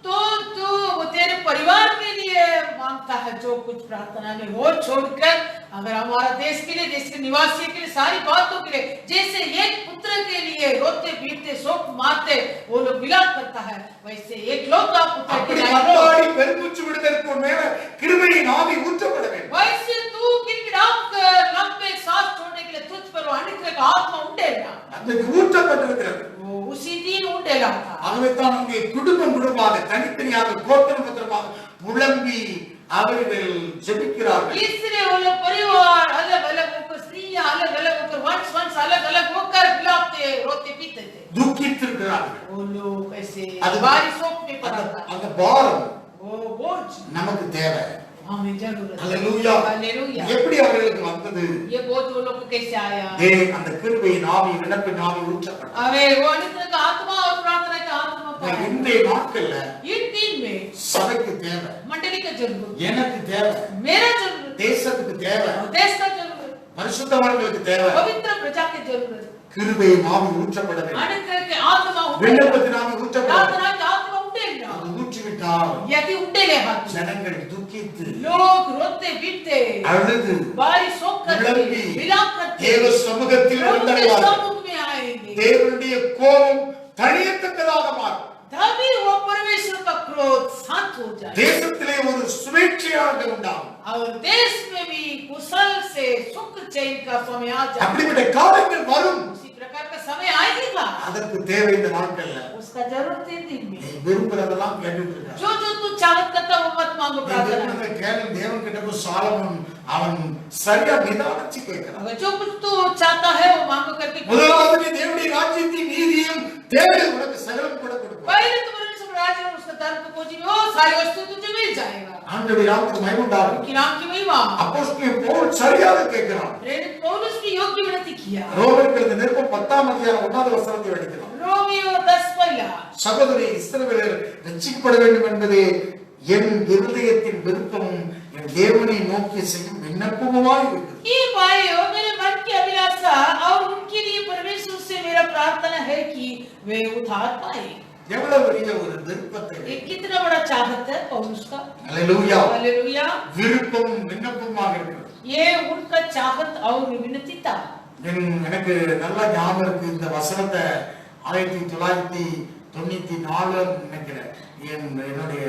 तो वो तेरे परिवार के लिए मांगता है जो कुछ प्रार्थना में वो छोड़कर अगर हमारा देश के लिए, देश के निवासियों के लिए, सारी बातों के लिए, जैसे एक पुत्र के लिए रोते पीटते शोक मारते वो लोग विलाप करता है, वैसे एक लौता पुत्र के அப்படி लिए மன்றாடி பெருமூச்சு விடுதற்கு மேல கிருபையின் ஆவி ஊற்றப்பட வேண்டும். वैसे तू गिड़गिड़ाकर लंबे सांस छोड़ने के लिए तुझ पर वो अनुग्रह का आत्मा उंडेगा. அந்த ஊற்றப்பட்டிருக்கிறது. वो उसी दिन उंडेगा था. ஆகவே தான் அங்கே குடும்பமாக தனித்தனியாக கோத்திரமாக புலம்பி அவர்கள் ஜெபிக்கிறார்கள். इसलिए वो लोग परिवार अलग अलग होकर, स्त्रियां अलग अलग होकर, वंश अलग अलग होकर विलापते रोते पीते थे. துக்கித்திருக்கிறார்கள். वो लोग ऐसे அது- बारिशों में पड़ा था. அந்த பாரம் वो बोझ நமக்கு தேவை. हमें जरूरत है। அல்லேலூயா. हालेलुया। எப்படி அவர்களுக்கு வந்தது? ये बहुत वो लोग को कैसे आया? அந்த கிருபையின் ஆவி, விண்ணப்பின் ஆவி ஊற்றப்பட்டது. अबे वो अनुग्रह का आत्मा और प्रार्थना का आत्मा पाया। இன்றைய நாட்கள்ல इन दिन में சபைக்கு தேவை, मंडली का जरूरत, எனக்கு தேவை, मेरा जरूरत, தேசத்துக்கு தேவை, देश का जरूरत, பரிசுத்தவான்களுக்கு தேவை, पवित्र प्रजा की जरूरत, கிருபையின் ஆவி ஊற்றப்பட வேண்டும். अनुग्रह के आत्मा उठेगा, விண்ணப்பத்தின் ஆவி ஊற்றப்பட வேண்டும். प्रार्थना के आत्मा उठेगा। அது ஊற்றிவிட்டால் यदि उठेगा हाथ, ஜனங்கள் துக்கித்து लोग रोते पीटते, அழுது बारिश होकर விளம்பி विलाप करते, தேவ சமூகத்தில் प्रभु के வந்தடைவார்கள். सम्मुख में आएंगे। தேவனுடைய கோபம் தணியத்தக்கதாக மாறும். तभी वो परमेश्वर का क्रोध शांत हो जाए தேசத்திலே ஒரு சுழற்சியாக உண்டாகும். और देश में भी कुशल से सुख चैन का समय आ जाए। அப்படிப்பட்ட காலங்கள் வரும். उसी प्रकार का समय आएगा, அதற்கு தேவை இந்த நாட்கள்ல उसका जरूरत इन दिन में। நீ விரும்புறதெல்லாம் கேட்டுட்டு இருக்க. जो जो तू चाहत करता वो मत मांगो, நீ प्रार्थना விரும்புறத கேளு. தேவன் கிட்ட போய் சாலமோன் அவன் சரியா நிதானிச்சு கேட்கிறான். अगर जो कुछ तू चाहता है वो मांगो करके। முதலாவது நீ தேவனுடைய ராஜ்யத்தின் நீதியும் தேடு, உனக்கு சகலம் கூட கொடுப்பார். पहले तो परमेश्वर राज्य और उसका धर्म को खोजी में वो सारी वस्तु तुझे मिल जाएगा। ஆண்டவருடைய நாமத்துக்கு மகிமை உண்டாகட்டும். कि नाम की महिमा। அப்போஸ்தலன் பவுல் சரியாக கேட்கிறான். प्रेरित पौलुस भी योग्य विनती किया। ரோமருக்கு எழுதின நிருபம் 10ஆம் அதிகாரம் 1வது வசனத்தை படிக்கிறோம். रोमियो 10 पहला। சகோதரி இஸ்ரவேலர் ரட்சிக்கப்பட வேண்டும் என்பதே என் இருதயத்தின் விருப்பமும் என் தேவனை நோக்கி செய்யும் விண்ணப்பமுமாய் இருக்கிறது. ये भाइयों, मेरे मन की अभिलाषा और उनके लिए परमेश्वर से मेरा प्रार्थना है कि वे उद्धार पाए। எவ்வளவு பெரிய ஒரு விருப்பத்தை! ये कितना बड़ा चाहत है पौलुस का। அல்லேலூயா. हालेलुया। விருப்பம் விண்ணப்பமாக இருக்கிறது. ये उनका चाहत और विनती था। எனக்கு நல்லா ஞாபகம் இருக்கு. இந்த வசனத்தை 1994 நினைக்கிறேன் என்னுடைய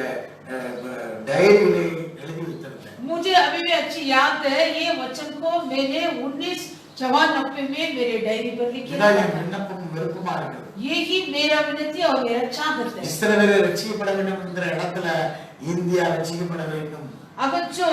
டைரியிலே எழுதி வைத்திருந்தேன். मुझे अभी भी अच्छी याद है, ये वचन को मैंने 1994 में मेरे डायरी पर लिखा இதான் था। என் விண்ணப்பம் விருப்பமா இருக்குது. यही मेरा विनती और मेरा चाहत है। இஸ்ரவேலர் ரட்சிக்கப்பட வேண்டும் என்கிற இடத்துல இந்தியா ரட்சிக்கப்பட வேண்டும். अगर जो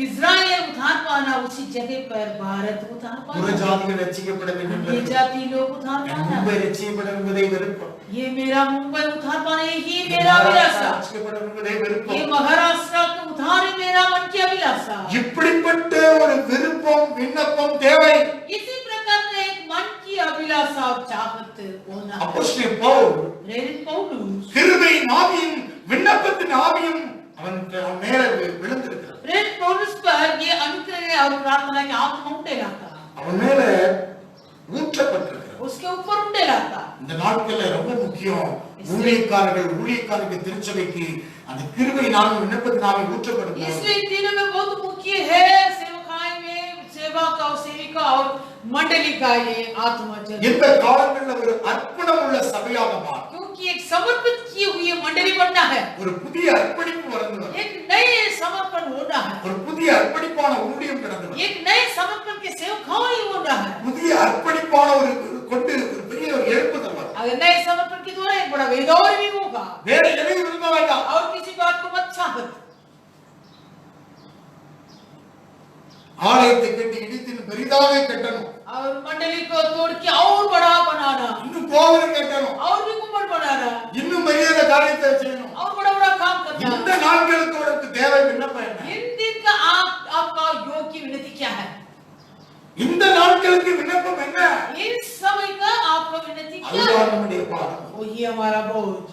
इजराइल उद्धार पाना, उसी जगह पर भारत उद्धार पाना, புறஜாதிகள் ரட்சிக்கப்பட வேண்டும் ये என்பது जाति लोग उद्धार पाना, மும்பை ரட்சிக்கப்பட என்பதை விருப்பம். ये मेरा मुंबई उद्धार पाना ही मेरा अभिलाषा, ரட்சிக்கப்பட என்பதை ये விருப்பம். महाराष्ट्र का उद्धार ही मेरा मन की अभिलाषा। இப்படிப்பட்ட ஒரு விருப்பம் விண்ணப்பம் தேவை. इसी प्रकार का एक मन की अभिलाषा और चाहत होना। அப்போஸ்தலன் பவுல் प्रेरित पौलुस கிருபையின் ஆவியும் விண்ணப்பத்தின் ஆவியும் அவன் மேல விழுந்திருக்கிறார். प्रेरित पौलुस पर ये अनुग्रह और प्रार्थना के आत्मा उठेगा था, அவன் மேல ஊற்றப்பட்டிருக்கிறார். उसके ऊपर उठेगा था। இந்த நாட்கள்ல ரொம்ப முக்கியம். ஊழியக்காரர்கள் திருச்சபைக்கு அந்த கிருபையின் ஆவியும் விண்ணப்பத்தின் ஆவியும் ஊற்றப்படும். इसलिए इन दिनों में बहुत मुख्य है सेवकाई में सेवा का और सेविका और मंडली का ये आत्मा जरूर। இந்த காலங்களில் ஒரு அர்ப்பணம் உள்ள சபையாக மாறும். क्योंकि एक समर्पित की हुई मंडली बनना है, ஒரு புதிய அர்ப்பணிப்பு வரணும். एक नए समर्पण होना है, ஒரு புதிய அர்ப்பணிப்பான ஊழியம் நடந்து एक नए समर्पण के सेवकाई होना है। புதிய அர்ப்பணிப்பான ஒரு கொண்டு ஒரு பெரிய ஒரு எழுப்புதல் வரும். अगर नए समर्पण के द्वारा एक बड़ा वेदौर भी होगा வேற எதையும் விரும்ப வேண்டாம். और किसी बात को मत चाहत। ஆலயத்தை கட்டி இடித்து பெரிதாக கட்டணும். और मंडली को तोड़ के और बड़ा बनाना, இன்னும் கோவில் கட்டணும். और भी गुम्बद बनाना, இன்னும் மரியாதை காரியத்தை செய்யணும். और बड़ा बड़ा काम करना। இந்த நாட்களுக்கு உனக்கு தேவை விண்ணப்பம் என்ன? इन दिन का आपका योग्य विनती क्या है? இந்த நாட்களுக்கு விண்ணப்பம் என்ன? इन समय का आपका विनती क्या है? அதுதான் நம்முடைய பாடம். वो ये हमारा बोझ।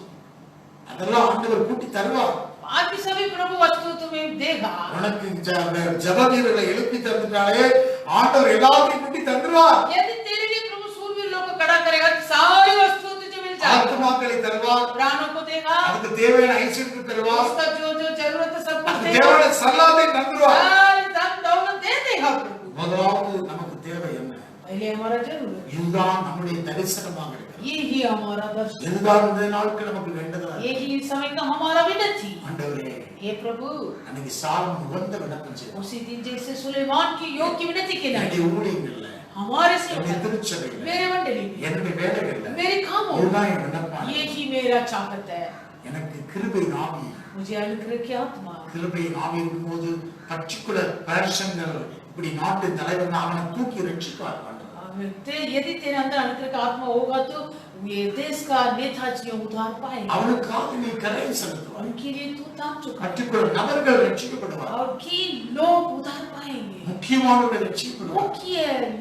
அதெல்லாம் ஆண்டவர் கூட்டி தருவார். बाकी सभी प्रभु वस्तु तुम्हें देगा। உனக்கு ஜெப வீரர்களை எழுப்பி தந்துட்டாலே ஆண்டவர் எல்லாத்தையும் கூட்டி தந்துருவார். यदि तेरे लिए प्रभु सूरवीर लोग को खड़ा करेगा तो सारी वस्तु तुझे मिल जाएगी। ஆத்துமாக்களை தருவார். प्राणों को देगा, அதுக்கு தேவையான ஐஸ்வர்யத்தை தருவார். उसका जो जो जरूरत है सब कुछ அதுக்கு देगा, தேவையான சல்லாத்தை தந்துருவார். सारी धन दौलत दे देगा प्रभु। முதலாவது நமக்கு தேவை என்ன? पहले हमारा जरूरत, இதுதான் நம்முடைய தரிசனமாக இருக்கிறது. यही हमारा दर्शन, இதுதான் இந்த நாட்கள் நமக்கு வேண்டதா? यही इस समय का हमारा विनती। ஆண்டவரே, हे प्रभु, அன்னைக்கு சாலமோன் உகந்த விண்ணப்பம் செய்தார். उसी दिन जैसे सुलेमान की योग्य विनती के लिए என்னுடைய ஊழியங்கள்ல, हमारे से என்னுடைய திருச்சபையில, मेरे मंडली में, என்னுடைய வேலைகள்ல मेरे कामों இதுதான் என் விண்ணப்பம். यही मेरा चाहत है। எனக்கு கிருபையின் ஆவி, मुझे अनुग्रह की आत्मा, கிருபையின் ஆவி இருக்கும்போது பர்టిక్యులர் பர்சன்கள் இப்படி நாட்டு தலைவர் அவனை தூக்கி ரட்சிப்பார். यदि तेरे अंदर अनुग्रह का आत्मा होगा तो ये देश का नेताजी उद्धार पाएंगे, அவனுக்காக நீ கரை செலுத்துவாய். उनके लिए तू दाम चुका, கற்றுக்கொள்ளும் நபர்கள் ரட்சிக்கப்படுவார். और कि लोग उद्धार पाएंगे, முக்கியமானவர்கள் ரட்சிக்கப்படுவார். मुख्य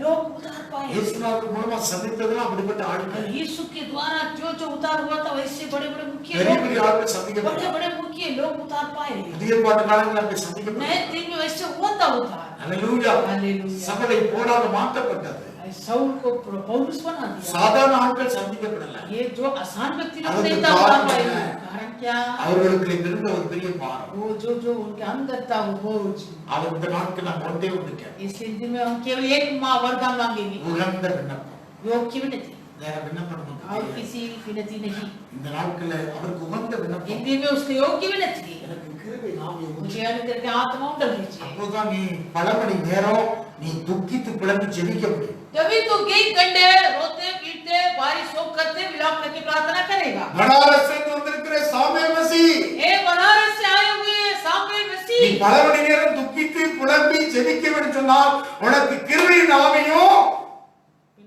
लोग उद्धार पाएंगे। இயேசுநாதர் மூலமா சந்தித்ததெல்லாம் அப்படிப்பட்ட ஆட்கள். यीशु के द्वारा जो जो उद्धार हुआ था वैसे बड़े बड़े मुख्य பெரிய लोग, பெரிய ஆட்கள் சந்திக்கப்பட்டார். बड़े बड़े मुख्य लोग उद्धार पाए। புதிய பாட்டு காலங்களில் அப்படி சந்திக்கப்பட்டார். नए दिन में वैसे हुआ था उद्धार। அல்லேலூயா. हालेलुया। சபை போடாத மாற்றப்பட்டது. साउल को पौलुस बना दिया। சாதாரண ஆட்கள் சந்திக்கப்படல. ये जो आसान व्यक्ति लोग அதுக்கு नहीं था उद्धार காரணம் पाएंगे। என்ன? कारण क्या? அவர்களுக்கு இருந்த ஒரு பெரிய பாரம். वो जो उनके अंदर था वो बोझ। அது இந்த நாட்கள் நான் ஒன்றே ஒன்றுக்க. इसलिए दिन में हम केवल एक वरदान मांगेंगे, உகந்த விண்ணப்பம். योग्य विनती, வேற விண்ணப்பம் और நமக்கு किसी विनती नहीं। இந்த நாட்கள்ல அவருக்கு உகந்த விண்ணப்பம். हिंदी में उसके योग्य विनती, எனக்கு கிருபை நாவியை ஊற்று. मुझे अनुग्रह के आत्मा उंडल दीजिए। அப்போதான் நீ பல மணி நேரம் நீ துக்கித்து பிளந்து ஜெபிக்க முடியும். तभी तो कई घंटे रोते पीटते बारिश शोक करते विलाप करके प्रार्थना करेगा। பனாரஸ் से வந்திருக்கிற சாமே மசீஹ், हे बनारस से आए हुए सामने நீ मसीह, பல மணி நேரம் துக்கித்து புலம்பி ஜெபிக்க வேண்டும் சொன்னால் உனக்கு கிருபையின் ஆவியும்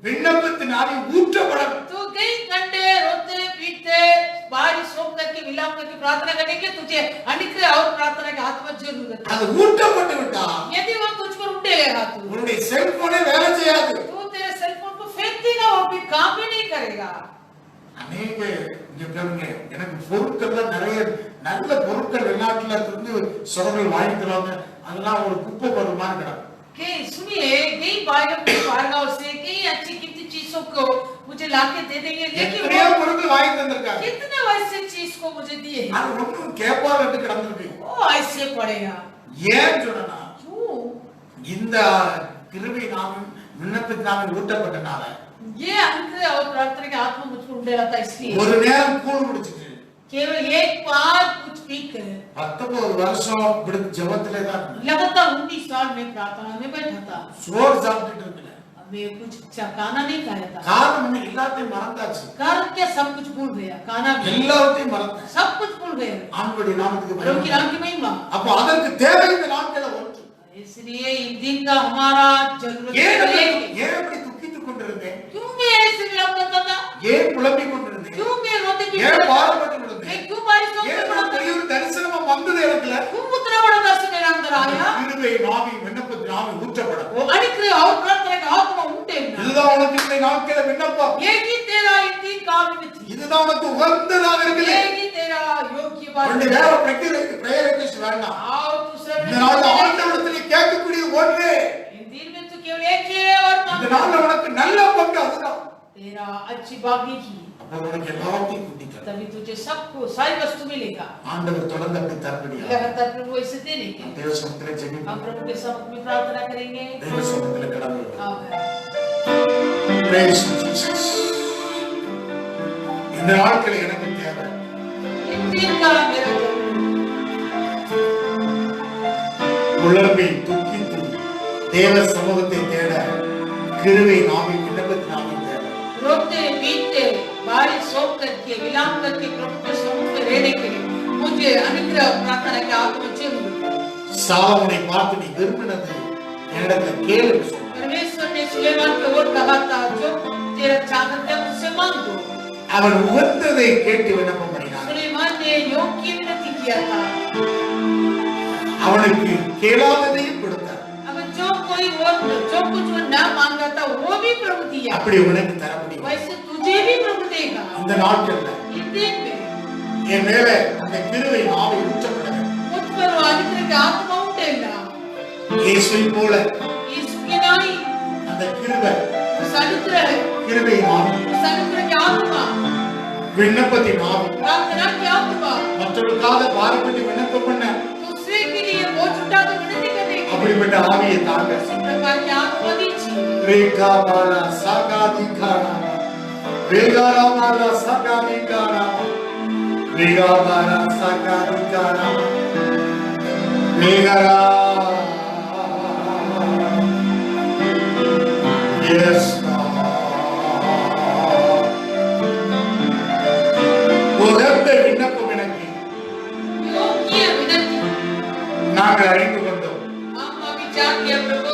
விண்ணப்பத்தின் ஆவியும் ஊற்றப்படும். तो कई घंटे रोते पीटते बारिश शोक करके विलाप करके प्रार्थना करने के लिए तुझे अनुग्रह और प्रार्थना की आत्मा जरूरत है। அது ஊற்றப்பட்டு விட்டா यदि वो तुझ पर उठेगा तू உன்னுடைய செல்போனே வேலை செய்யாது. तेरे सेलफोन को फेंक देगा, वो भी काम भी नहीं करेगा। அநேக இங்க பாருங்க, எனக்கு பொருட்கள்லாம் நிறைய நல்ல பொருட்கள் வெளிநாட்டுல இருந்து சொடர்கள் வாங்கி தருவாங்க. அதெல்லாம் ஒரு குப்பை பருவமா கிடக்கும். कि सुनिए, कई बाहर से कई अच्छी कीमती चीजों को मुझे लाके दे देंगे, लेकिन எத்தனையோ वो பொருட்கள் வாங்கி தந்திருக்காங்க. कितने वैसे चीज को मुझे दिए हैं, அது ஒன்றும் கேட்பாரு கிடந்திருக்கு. वो ऐसे पड़ेगा। ஏன் சொன்னா क्यों? இந்த கிருபை நாமம் விண்ணப்பத்தின் நாமம் ஊட்டப்பட்டனால ये अनुग्रह और प्रार्थना की आत्मा मुझ पर उंडेला था, इसलिए ஒரு நேரம் கூழ் குடிச்சிட்டு केवल एक बार कुछ पीकर 19 வருஷம் இப்படி ஜெபத்திலே தான் இருந்தேன். लगातार 19 साल में प्रार्थना में बैठा था। சோறு சாப்பிட்டுட்டு இருக்கல. मैं कुछ खाना नहीं खाया था। காரணம் என்ன? எல்லாத்தையும் மறந்தாச்சு. कारण क्या? सब कुछ भूल गया, खाना भी, எல்லாத்தையும் மறந்தேன். सब कुछ भूल गए। ஆண்டவருடைய நாமத்துக்கு प्रभु की மகிமை. नाम की महिमा। அப்ப அதற்கு தேவை இந்த நாட்கள ஒன்று. इसलिए इन दिन का हमारा जरूरत ஏன் है। ஏன் இப்படி துக்கித்துக் கொண்டிருந்தேன்? क्यों मैं ऐसे विलाप करता था? ஏன் புலம்பிக் கொண்டிருந்தேன்? क्यों मैं रोते ஏன் पीटते था? பாரப்பட்டு கொண்டிருந்தேன்? मैं क्यों बारिश में ஏன் पड़ा था? பெரிய ஒரு தரிசனமா வந்தது எனக்குல? क्यों उतना बड़ा दर्शन मेरे अंदर आया? கிருபை நாவி விண்ணப்பத்தின் நாவி ஊற்றப்படும். वो अनुग्रह और प्रार्थना का आत्मा उठे ना। இதுதான் உனக்கு இந்த நாட்கள விண்ணப்பம். ये ही तेरा इन दिन का विनती, இதுதான் உனக்கு உகந்ததாக இருக்குது. ये ही तेरा योग्य बात உன்னுடைய है। வேற பிரேயர் ரிக்வெஸ்ட் வேண்டாம். आओ दूसरे இந்த நாள்ல ஆண்டவரிடத்தில் கேட்கக்கூடிய ஒன்று, इन दिन में तो केवल एक ही है और இந்த मांगना। நாள்ல உனக்கு நல்ல பங்கு அதுதான். तेरा अच्छी बागी की, அப்ப உனக்கு எல்லாத்தையும் குடிக்க तभी तुझे सबको सारी वस्तु मिलेगा। ஆண்டவர் தொடர்ந்து அப்படி தரப்படியா. लगातार प्रभु ऐसे दे देंगे। தேவசமத்திலே हम ஜெபிப்போம். प्रभु के सम्मुख में प्रार्थना करेंगे। தேவசமத்திலே கடந்து आमेन। Praise Jesus. இந்த நாட்கள் எனக்கு தேவை. इन दिन का मेरा जरूर, உலர்வி துக்கித்து தேவ சமூகத்தை தேட கிருபை நாவி விண்ணப்பத்தின் நாவி தேவை. रोते पीटते बारिश शोक करके विलाप करके प्रभु के सम्मुख में रहने के लिए मुझे अनुग्रह और प्रार्थना की आत्मा जरूर है। சாலமோனை பார்த்து நீ விரும்பினது என்னிடத்தில் கேளு என்று சொன்னார். परमेश्वर ने सुलेमान को और कहा था, जो तेरा चाहत है मुझसे मांगो। அவன் உகந்ததை கேட்டு விண்ணப்பம் பண்ணினான். सुलेमान ने योग्य विनती किया था। அவனுக்கு கேளாததையும் கொடுத்தார். अब जो कुछ वो न मांगा था वो भी प्रभु दिया। அப்படி உனக்கு தர முடியும். वैसे तुझे भी प्रभु देगा। இந்த நாட்கள்ல इन दिन में என் மேல அந்த கிருபை நாவி ஊற்றப்பட வேண்டும். मुझ पर वो अनुग्रह की आत्मा उठेगा। இயேசுவை போல यीशु की नाई அந்த கிருபை उस अनुग्रह கிருபை நாவி उस अनुग्रह की आत्मा, விண்ணப்பத்தின் நாவி प्रार्थना की आत्मा, மற்றவர்களுக்காக பாரப்பட்டு விண்ணப்பம் பண்ண दूसरे के लिए बोझ उठा कर विनती करने की அப்படிப்பட்ட ஆவியை தாங்க. इसी प्रकार की आत्मा दीजिए। ரேகா பாலா சாகாதி கானா ரேகாரா பாலா சாகாதி கானா ரேகா பாலா சாகாதி கானா ரேகாரா Yes உகந்த விண்ணப்பம் எனக்கு योग्य विनती நாங்கள் அறிந்து கொண்டோம். हम विचार किया प्रभु,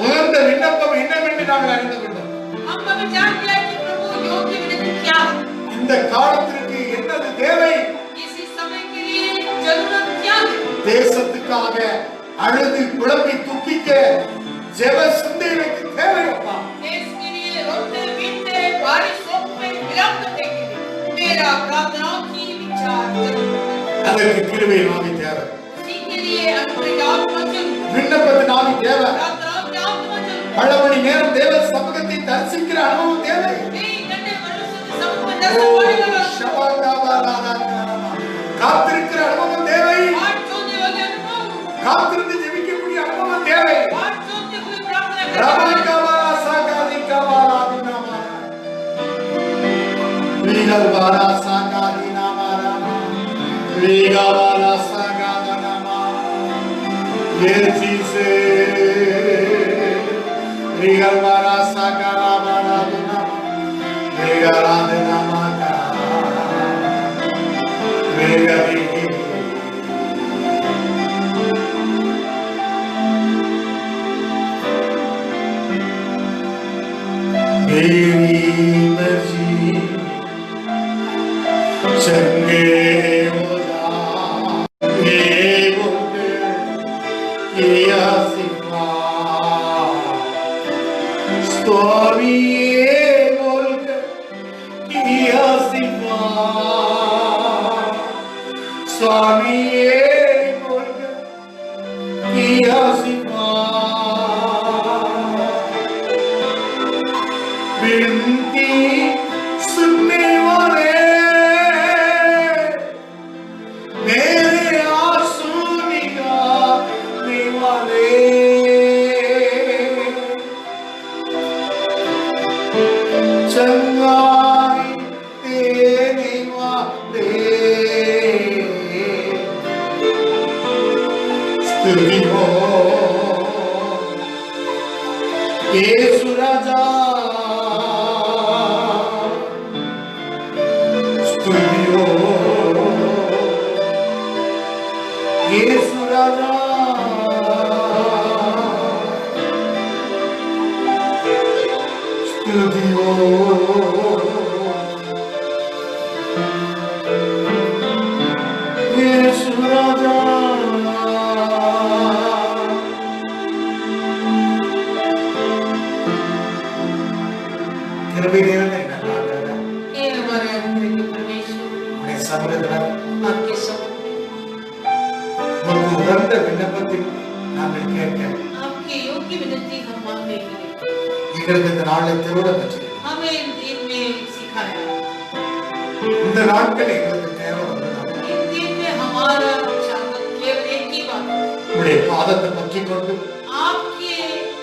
உகந்த விண்ணப்பம் என்னவென்று நாங்கள் அறிந்து கொண்டோம். हम विचार किया कि प्रभु योग्य विनती क्या है। இந்த காலத்திற்கு என்னது தேவை? इसी समय के लिए जरूरत क्या है? தேசத்துக்காக அழுது புலம்பி துக்கிக்க ஜெப சிந்தைகளுக்கு தேவை அப்பா. देश के लिए रोते पीटते बारिशों में विलाप करने के लिए मेरा प्रार्थनाओं की विचार जरूर है। அதற்கு கிருபை நாவி தேவை. इसी के लिए अनुग्रह आत्मा जरूर। விண்ணப்பத்தின் ஆவி தேவை. प्रार्थनाओं की आत्मा जरूर। பல மணி நேரம் தேவ சமூகத்தை தரிசிக்கிற அனுபவம் தேவை. कई घंटे मनुष्य के समुख में दर्शन पाने वाला காத்திருக்கிற அனுபவம் தேவை. वाट जोतने वाले अनुभव, காத்திருந்து ஜெபிக்கக்கூடிய அனுபவம் தேவை. वाट जोतते हुए प्रार्थना करने वाले ரபாகவாலா சாகாதிகவாலா தினாமா வீகல்வாலா சாகாதினாமாரா வீகவாலா சாகாதனாமா ஏசிசே வீகல்வாலா சாகாராபாலா தினாமா வீகராதனாமாகா வீகரி मेरी मर्जी चंगे हो जा ये बोलकर किया सिवा स्वामी ये बोलकर किया सिवा स्वामी ये बोलकर किया सिवा विनती सुनने वाले मेरे आंसू निकालने वाले चंगाई देने वाले स्तुति हो यीशु राजा यीशु राजा स्तुति हो यीशु राजा कृपा निरंतर ये हमारे अनुग्रह के परमेश्वर उन्हें समृद्ध आपके समुख உனக்கு உகந்த விண்ணப்பத்தில் நாங்கள் கேட்க आपके योग्य विनती हम मांगने के लिए எங்களுக்கு இந்த நாளை திருவிட பற்றி हमें इन दिन में सिखाया। இந்த நாட்கள் எங்களுக்கு தேவை வந்தது इन दिन में हमारा चाहत केवल एक ही बात है, உடைய பாதத்தை பற்றி கொண்டு आपके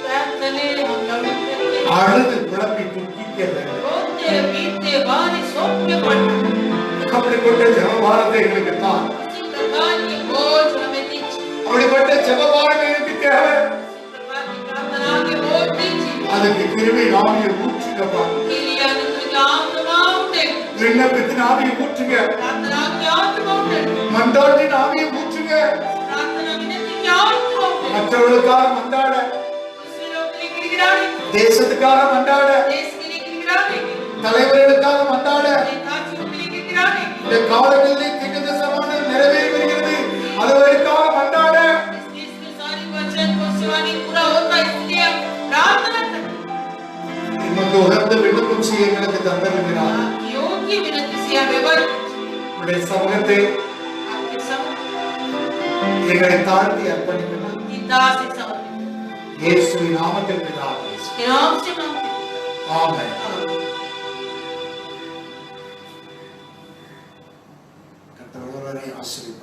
पैर तले हम लौट करके அழுது குழப்பி துக்கிக்க வேண்டும். रोते पीटते बारिशों में पड़ना, அப்படிப்பட்ட ஜெபபாரத்தை எங்களுக்கு தான். उसी प्रकार की बोझ हमें दीजिए, அப்படிப்பட்ட ஜெபபாரம் எங்களுக்கு தேவை. उसी प्रकार की प्रार्थना के बोझ दीजिए। அதுக்கு கிருபை ஆவியை ஊற்றுங்கப்பா. के लिए अनुग्रह की आत्मा उठे, விண்ணப்பத்தின் ஆவியை ஊற்றுங்க. प्रार्थना की आत्मा उठे, மன்றாட்டின் ஆவியை ஊற்றுங்க. प्रार्थना विनती की आत्मा उठे, மற்றவர்களுக்காக மன்றாட, दूसरे लोग के लिए गिड़गिड़ाने, தேசத்துக்காக மன்றாட, देश के लिए गिड़गिड़ाने, தலைவர்களுக்காக மன்றாட. नेताजियों के लिए गिड़गिड़ाने, இந்த காலங்களில் கிட்டத்தட்ட சமாதானம் நிறைவேறி வருகிறது. அதுவரைக்காக மன்றாட. इसके सारी वचन भविष्यवाणी पूरा होता है, इसलिए प्रार्थना करें। நமக்கு உகந்த விண்ணப்பம் செய்ய எங்களுக்கு தந்திருக்கிறார். आपकी योग्य विनती से हमें वर உடைய சமூகத்தை आपके समुख எங்களை தாழ்த்தி அர்ப்பணிக்கிறோம். की दास से समर्पित இயேசுவின் நாமத்தில் பிதாவே. के नाम से मांगते हैं। ஆமென். கர்த்தர் ஒருவரை ஆசீர்வதிப்பார்.